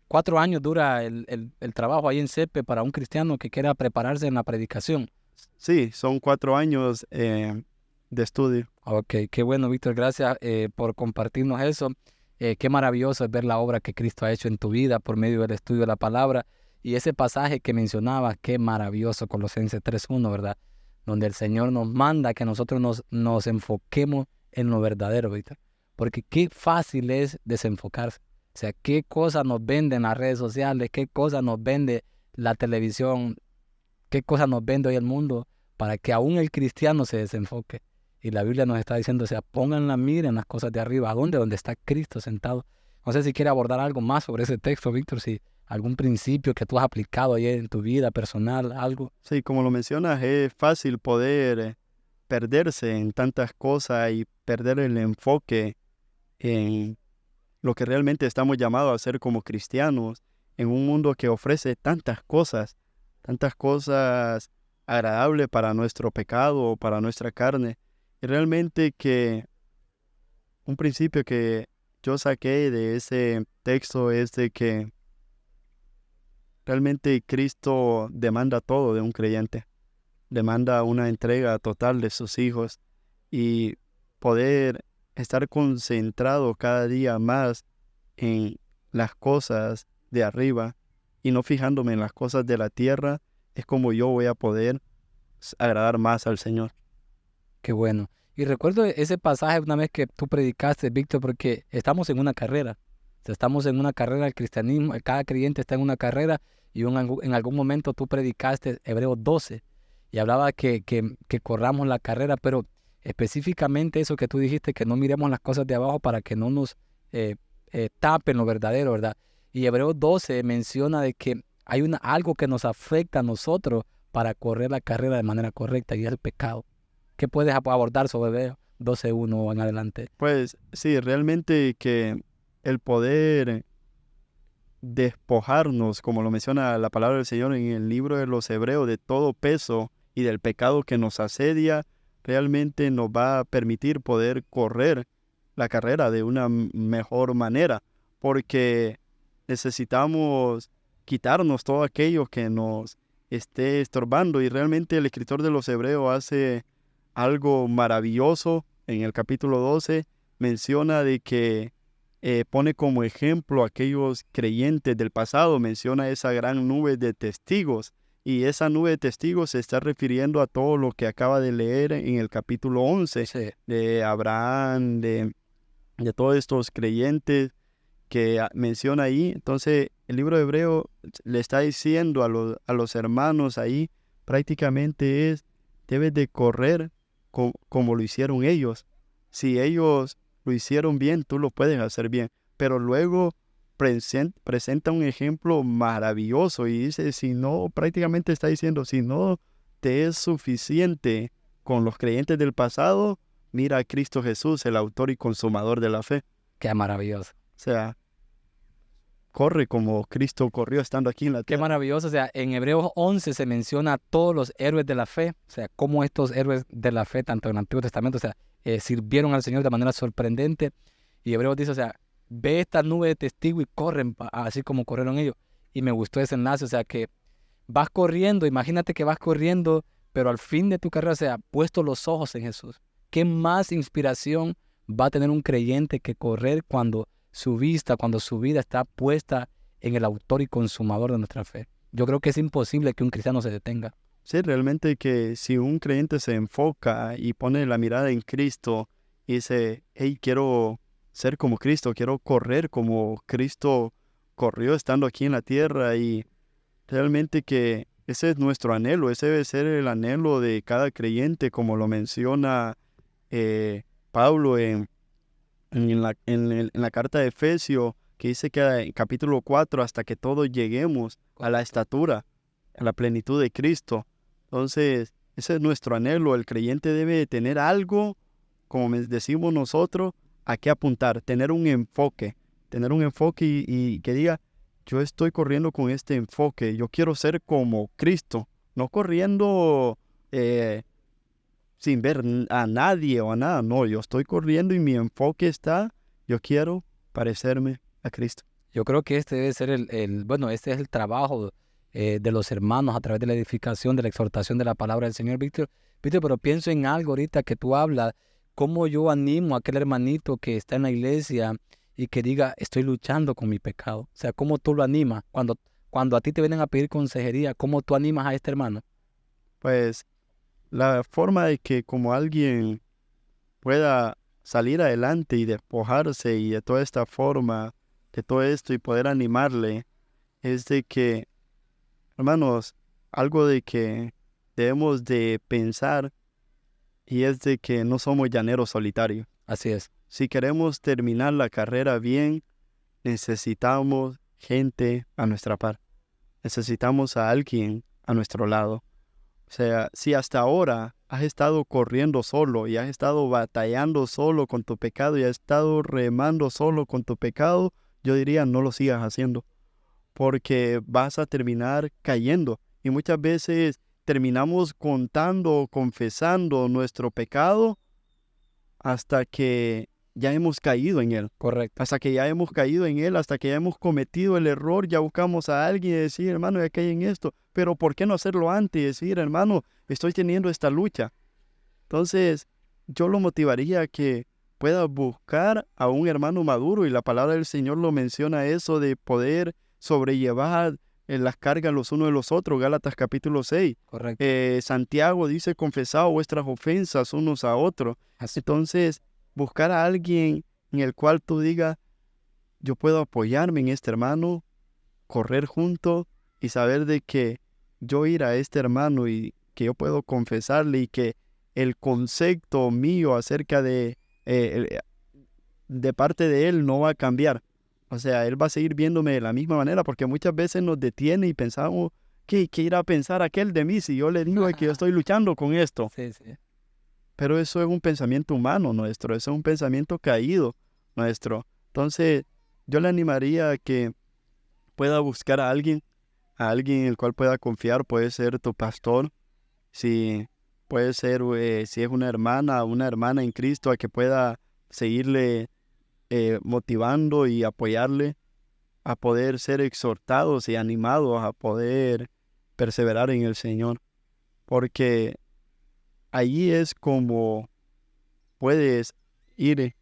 4 años dura el trabajo ahí en CEPE para un cristiano que quiera prepararse en la predicación. Sí, son 4 años de estudio. Ok, qué bueno, Víctor. Gracias por compartirnos eso. Qué maravilloso es ver la obra que Cristo ha hecho en tu vida por medio del estudio de la palabra. Y ese pasaje que mencionabas, qué maravilloso, Colosenses 3:1, ¿verdad? Donde el Señor nos manda que nosotros nos enfoquemos en lo verdadero, Víctor. Porque qué fácil es desenfocarse. O sea, qué cosas nos venden las redes sociales, qué cosas nos vende la televisión, qué cosas nos vende hoy el mundo para que aún el cristiano se desenfoque. Y la Biblia nos está diciendo, o sea, pongan la mira en las cosas de arriba. ¿A dónde? Donde está Cristo sentado. No sé si quiere abordar algo más sobre ese texto, Víctor, si algún principio que tú has aplicado ahí en tu vida personal, algo. Sí, como lo mencionas, es fácil poder perderse en tantas cosas y perder el enfoque en lo que realmente estamos llamados a hacer como cristianos, en un mundo que ofrece tantas cosas agradables para nuestro pecado, para nuestra carne. Y realmente que un principio que yo saqué de ese texto es de que realmente Cristo demanda todo de un creyente. Demanda una entrega total de sus hijos y poder estar concentrado cada día más en las cosas de arriba y no fijándome en las cosas de la tierra, es como yo voy a poder agradar más al Señor. Qué bueno. Y recuerdo ese pasaje una vez que tú predicaste, Víctor, porque estamos en una carrera. O sea, estamos en una carrera del cristianismo, cada creyente está en una carrera y en algún momento tú predicaste Hebreos 12 y hablaba que corramos la carrera, pero específicamente eso que tú dijiste, que no miremos las cosas de abajo para que no nos tapen lo verdadero, ¿verdad? Y Hebreos 12 menciona de que hay algo que nos afecta a nosotros para correr la carrera de manera correcta y es el pecado. ¿Qué puedes abordar sobre Hebreos 12:1 en adelante? Pues sí, realmente que el poder despojarnos, como lo menciona la palabra del Señor en el libro de los Hebreos, de todo peso y del pecado que nos asedia, realmente nos va a permitir poder correr la carrera de una mejor manera. porque necesitamos quitarnos todo aquello que nos esté estorbando. Y realmente el escritor de los Hebreos hace algo maravilloso en el capítulo 12. Menciona de que pone como ejemplo a aquellos creyentes del pasado, menciona esa gran nube de testigos. Y esa nube de testigos se está refiriendo a todo lo que acaba de leer en el capítulo 11, Sí. de Abraham, de todos estos creyentes que menciona ahí. Entonces, el libro de Hebreo le está diciendo a los hermanos ahí, prácticamente debes de correr como lo hicieron ellos. Si ellos lo hicieron bien, tú lo puedes hacer bien. Pero luego presenta un ejemplo maravilloso y dice, si no, prácticamente está diciendo, si no te es suficiente con los creyentes del pasado, mira a Cristo Jesús, el autor y consumador de la fe. Qué maravilloso. O sea, corre como Cristo corrió estando aquí en la Qué tierra. maravilloso. O sea, en Hebreos 11 se menciona a todos los héroes de la fe. O sea, cómo estos héroes de la fe, tanto en el Antiguo Testamento, o sea, sirvieron al Señor de manera sorprendente. Y Hebreos dice, o sea, ve esta nube de testigos y corren así como corrieron ellos. Y me gustó ese enlace, o sea, que vas corriendo, imagínate que vas corriendo, pero al fin de tu carrera, o sea, puesto los ojos en Jesús. ¿Qué más inspiración va a tener un creyente que correr cuando su vista, cuando su vida está puesta en el autor y consumador de nuestra fe? Yo creo que es imposible que un cristiano se detenga. Sí, realmente que si un creyente se enfoca y pone la mirada en Cristo y dice, hey, quiero ser como Cristo, quiero correr como Cristo corrió estando aquí en la tierra, y realmente que ese es nuestro anhelo, ese debe ser el anhelo de cada creyente, como lo menciona Pablo en la carta de Efesios, que dice que en capítulo 4, hasta que todos lleguemos a la estatura, a la plenitud de Cristo. Entonces, ese es nuestro anhelo. El creyente debe tener algo, como decimos nosotros, a qué apuntar, tener un enfoque y que diga, yo estoy corriendo con este enfoque, yo quiero ser como Cristo, no corriendo sin ver a nadie o a nada, no, yo estoy corriendo y mi enfoque está, yo quiero parecerme a Cristo. Yo creo que este debe ser bueno, este es el trabajo de los hermanos a través de la edificación, de la exhortación de la palabra del Señor, Víctor. Víctor, pero pienso en algo ahorita que tú hablas, cómo yo animo a aquel hermanito que está en la iglesia y que diga, estoy luchando con mi pecado. O sea, cómo tú lo animas cuando a ti te vienen a pedir consejería, cómo tú animas a este hermano. Pues la forma de que como alguien pueda salir adelante y despojarse y de toda esta forma, de todo esto y poder animarle, es de que, hermanos, algo de que debemos de pensar, y es de que no somos llaneros solitarios. Así es. Si queremos terminar la carrera bien, necesitamos gente a nuestra par. Necesitamos a alguien a nuestro lado. O sea, si hasta ahora has estado corriendo solo y has estado batallando solo con tu pecado y has estado remando solo con tu pecado, yo diría no lo sigas haciendo, porque vas a terminar cayendo. Y muchas veces terminamos contando, confesando nuestro pecado hasta que ya hemos caído en él. Correcto. Hasta que ya hemos caído en él, hasta que ya hemos cometido el error, ya buscamos a alguien y decir, hermano, ya caí en esto. Pero ¿por qué no hacerlo antes y decir, hermano, estoy teniendo esta lucha? Entonces, yo lo motivaría a que pueda buscar a un hermano maduro, y la palabra del Señor lo menciona, eso de poder sobrellevar las cargas los unos de los otros, Gálatas capítulo 6. Correcto. Santiago dice, confesad vuestras ofensas unos a otros. Así. Entonces, buscar a alguien en el cual tú digas, yo puedo apoyarme en este hermano, correr juntos y saber de que yo ir a este hermano y que yo puedo confesarle, y que el concepto mío acerca de parte de él no va a cambiar. O sea, él va a seguir viéndome de la misma manera, porque muchas veces nos detiene y pensamos, ¿qué irá a pensar aquel de mí si yo le digo que yo estoy luchando con esto? Sí, sí. Pero eso es un pensamiento humano nuestro, eso es un pensamiento caído nuestro. Entonces, yo le animaría a que pueda buscar a alguien en el cual pueda confiar. Puede ser tu pastor, si puede ser, si es una hermana en Cristo, a que pueda seguirle motivando y apoyarle a poder ser exhortados y animados a poder perseverar en el Señor. Porque allí es como puedes ir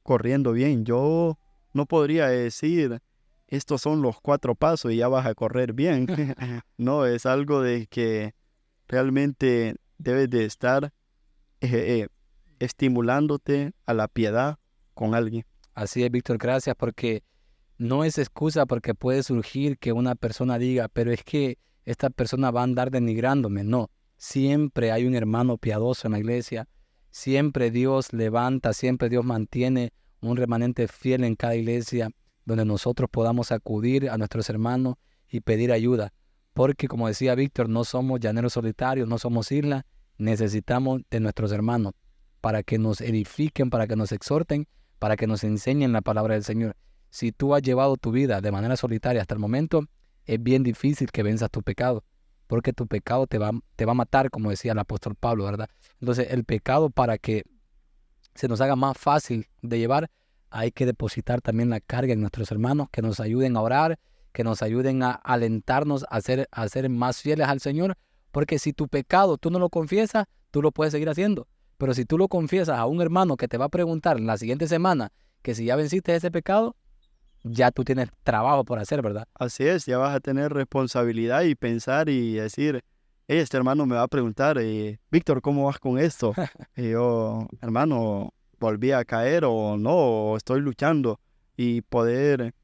corriendo bien. Yo no podría decir, estos son los 4 pasos y ya vas a correr bien. No, es algo de que realmente debes de estar estimulándote a la piedad con alguien. Así es, Víctor, gracias, porque no es excusa porque puede surgir que una persona diga, pero es que esta persona va a andar denigrándome. No, siempre hay un hermano piadoso en la iglesia, siempre Dios levanta, siempre Dios mantiene un remanente fiel en cada iglesia donde nosotros podamos acudir a nuestros hermanos y pedir ayuda. Porque como decía Víctor, no somos llaneros solitarios, no somos islas, necesitamos de nuestros hermanos para que nos edifiquen, para que nos exhorten, para que nos enseñen la palabra del Señor. Si tú has llevado tu vida de manera solitaria hasta el momento, es bien difícil que venzas tu pecado, porque tu pecado te va a matar, como decía el apóstol Pablo, ¿verdad? Entonces, el pecado, para que se nos haga más fácil de llevar, hay que depositar también la carga en nuestros hermanos, que nos ayuden a orar, que nos ayuden a alentarnos a ser más fieles al Señor, porque si tu pecado tú no lo confiesas, tú lo puedes seguir haciendo. Pero si tú lo confiesas a un hermano que te va a preguntar en la siguiente semana que si ya venciste ese pecado, ya tú tienes trabajo por hacer, ¿verdad? Así es, ya vas a tener responsabilidad y pensar y decir, este hermano me va a preguntar, Víctor, ¿cómo vas con esto? Y yo, hermano, volví a caer o no, o estoy luchando. Y poder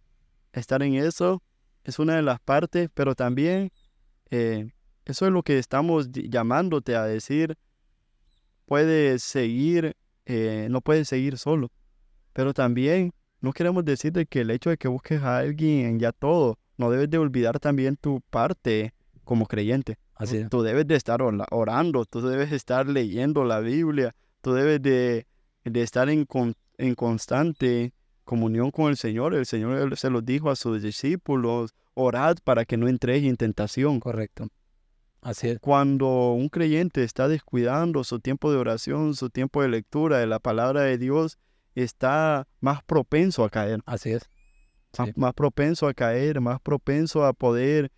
estar en eso es una de las partes, pero también eso es lo que estamos llamándote a decir, puedes seguir, no puedes seguir solo, pero también no queremos decir de que el hecho de que busques a alguien ya todo, no debes de olvidar también tu parte como creyente. Así es. Tú debes de estar orando, tú debes de estar leyendo la Biblia, tú debes de estar en constante comunión con el Señor. El Señor se los dijo a sus discípulos, orad para que no entréis en tentación. Correcto. Así es. Cuando un creyente está descuidando su tiempo de oración, su tiempo de lectura de la palabra de Dios, está más propenso a caer. Así es. Sí. Más propenso a caer, más propenso a poder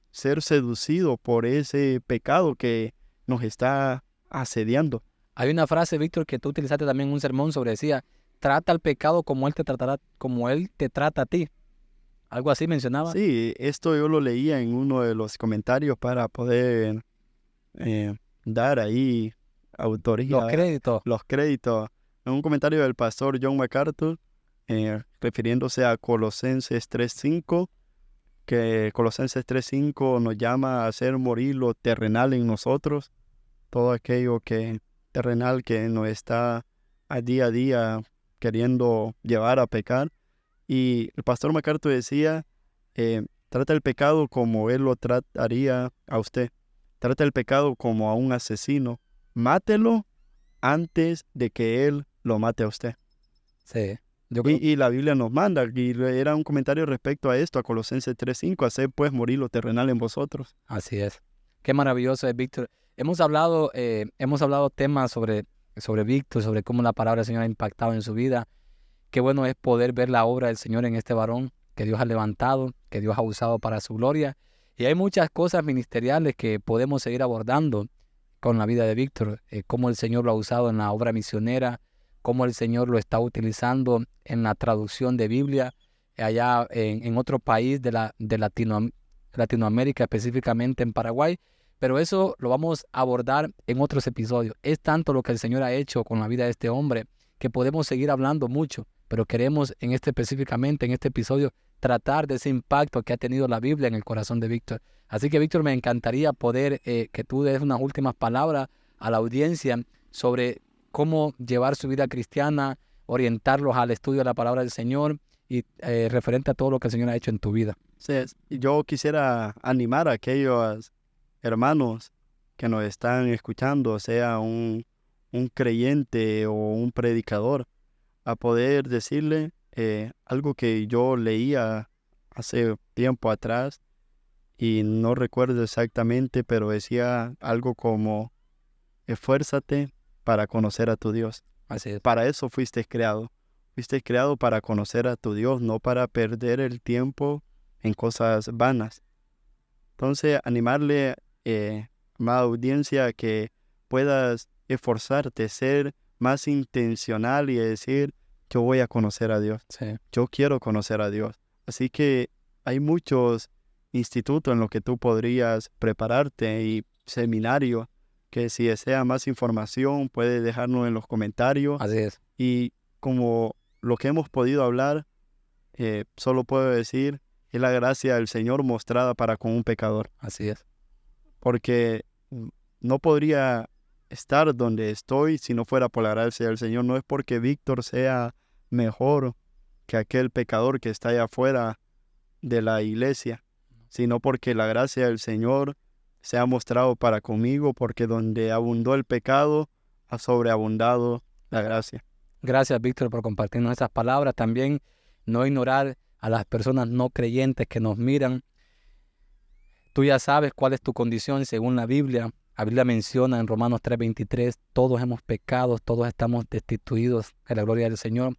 ser seducido por ese pecado que nos está asediando. Hay una frase, Víctor, que tú utilizaste también en un sermón sobre, decía, trata al pecado como él te tratará, como él te trata a ti. Algo así mencionaba. Sí, esto yo lo leía en uno de los comentarios para poder dar ahí autoría, Los créditos. los créditos. En un comentario del pastor John MacArthur, refiriéndose a Colosenses 3:5, que Colosenses 3:5 nos llama a hacer morir lo terrenal en nosotros, todo aquello que terrenal que nos está a día queriendo llevar a pecar. Y el pastor MacArthur decía, trata el pecado como él lo trataría a usted. Trata el pecado como a un asesino. Mátelo antes de que él lo mate a usted. Sí. Yo creo. Y la Biblia nos manda, y era un comentario respecto a esto, a Colosenses 3:5, hacer pues morir lo terrenal en vosotros. Así es. Qué maravilloso es, Víctor. Hemos hablado temas sobre Víctor, sobre cómo la palabra del Señor ha impactado en su vida. Qué bueno es poder ver la obra del Señor en este varón que Dios ha levantado, que Dios ha usado para su gloria. Y hay muchas cosas ministeriales que podemos seguir abordando con la vida de Víctor, cómo el Señor lo ha usado en la obra misionera, cómo el Señor lo está utilizando en la traducción de Biblia allá en otro país de Latinoamérica, específicamente en Paraguay. Pero eso lo vamos a abordar en otros episodios. Es tanto lo que el Señor ha hecho con la vida de este hombre que podemos seguir hablando mucho, pero queremos específicamente en este episodio tratar de ese impacto que ha tenido la Biblia en el corazón de Víctor. Así que, Víctor, me encantaría poder que tú des unas últimas palabras a la audiencia sobre cómo llevar su vida cristiana, orientarlos al estudio de la palabra del Señor y referente a todo lo que el Señor ha hecho en tu vida. Sí, yo quisiera animar a aquellos hermanos que nos están escuchando, sea un creyente o un predicador, a poder decirle algo que yo leía hace tiempo atrás y no recuerdo exactamente, pero decía algo como, esfuérzate para conocer a tu Dios. Así es. Para eso fuiste creado. Fuiste creado para conocer a tu Dios, no para perder el tiempo en cosas vanas. Entonces, animarle, amada audiencia, a que puedas esforzarte, ser más intencional y decir, yo voy a conocer a Dios. Sí. Yo quiero conocer a Dios. Así que hay muchos institutos en los que tú podrías prepararte y seminarios que si desea más información puede dejarnos en los comentarios. Así es. Y como lo que hemos podido hablar, solo puedo decir, es la gracia del Señor mostrada para con un pecador. Así es. Porque no podría estar donde estoy si no fuera por la gracia del Señor. No es porque Víctor sea mejor que aquel pecador que está allá afuera de la iglesia, sino porque la gracia del Señor se ha mostrado para conmigo, porque donde abundó el pecado, ha sobreabundado la gracia. Gracias, Víctor, por compartirnos esas palabras. También no ignorar a las personas no creyentes que nos miran. Tú ya sabes cuál es tu condición según la Biblia. La Biblia menciona en Romanos 3:23, todos hemos pecado, todos estamos destituidos de la gloria del Señor.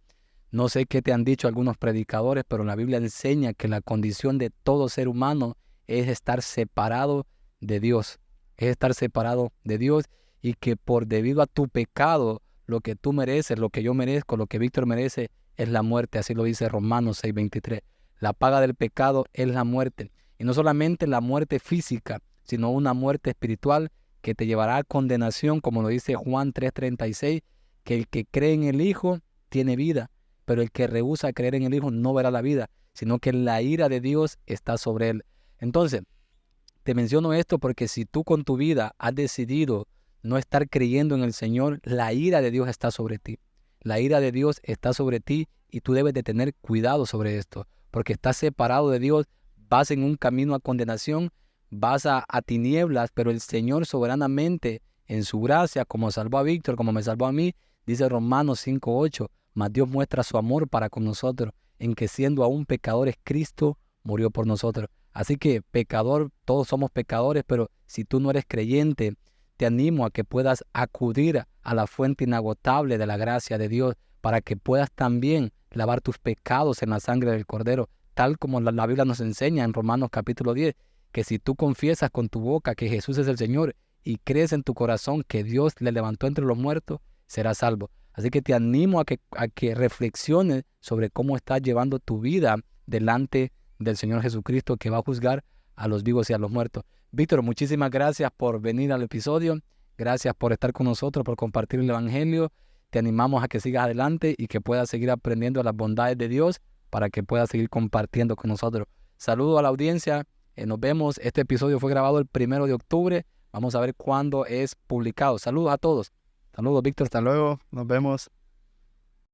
No sé qué te han dicho algunos predicadores, pero la Biblia enseña que la condición de todo ser humano es estar separado de Dios. Es estar separado de Dios y que por debido a tu pecado, lo que tú mereces, lo que yo merezco, lo que Víctor merece, es la muerte. Así lo dice Romanos 6:23. La paga del pecado es la muerte. Y no solamente la muerte física, sino una muerte espiritual que te llevará a condenación, como lo dice Juan 3:36, que el que cree en el Hijo tiene vida, pero el que rehúsa creer en el Hijo no verá la vida, sino que la ira de Dios está sobre él. Entonces, te menciono esto porque si tú con tu vida has decidido no estar creyendo en el Señor, la ira de Dios está sobre ti. La ira de Dios está sobre ti y tú debes de tener cuidado sobre esto, porque estás separado de Dios, vas en un camino a condenación, vas a tinieblas, pero el Señor soberanamente, en su gracia, como salvó a Víctor, como me salvó a mí, dice Romanos 5:8, mas Dios muestra su amor para con nosotros, en que siendo aún pecadores, Cristo murió por nosotros. Así que pecador, todos somos pecadores, pero si tú no eres creyente, te animo a que puedas acudir a la fuente inagotable de la gracia de Dios para que puedas también lavar tus pecados en la sangre del Cordero, tal como la Biblia nos enseña en Romanos capítulo 10, que si tú confiesas con tu boca que Jesús es el Señor y crees en tu corazón que Dios le levantó entre los muertos, serás salvo. Así que te animo a que reflexiones sobre cómo estás llevando tu vida delante del Señor Jesucristo, que va a juzgar a los vivos y a los muertos. Víctor, muchísimas gracias por venir al episodio. Gracias por estar con nosotros, por compartir el Evangelio. Te animamos a que sigas adelante y que puedas seguir aprendiendo las bondades de Dios para que puedas seguir compartiendo con nosotros. Saludo a la audiencia. Nos vemos. Este episodio fue grabado el 1 de octubre. Vamos a ver cuándo es publicado. Saludos a todos. Saludos, Víctor. Hasta luego. Nos vemos.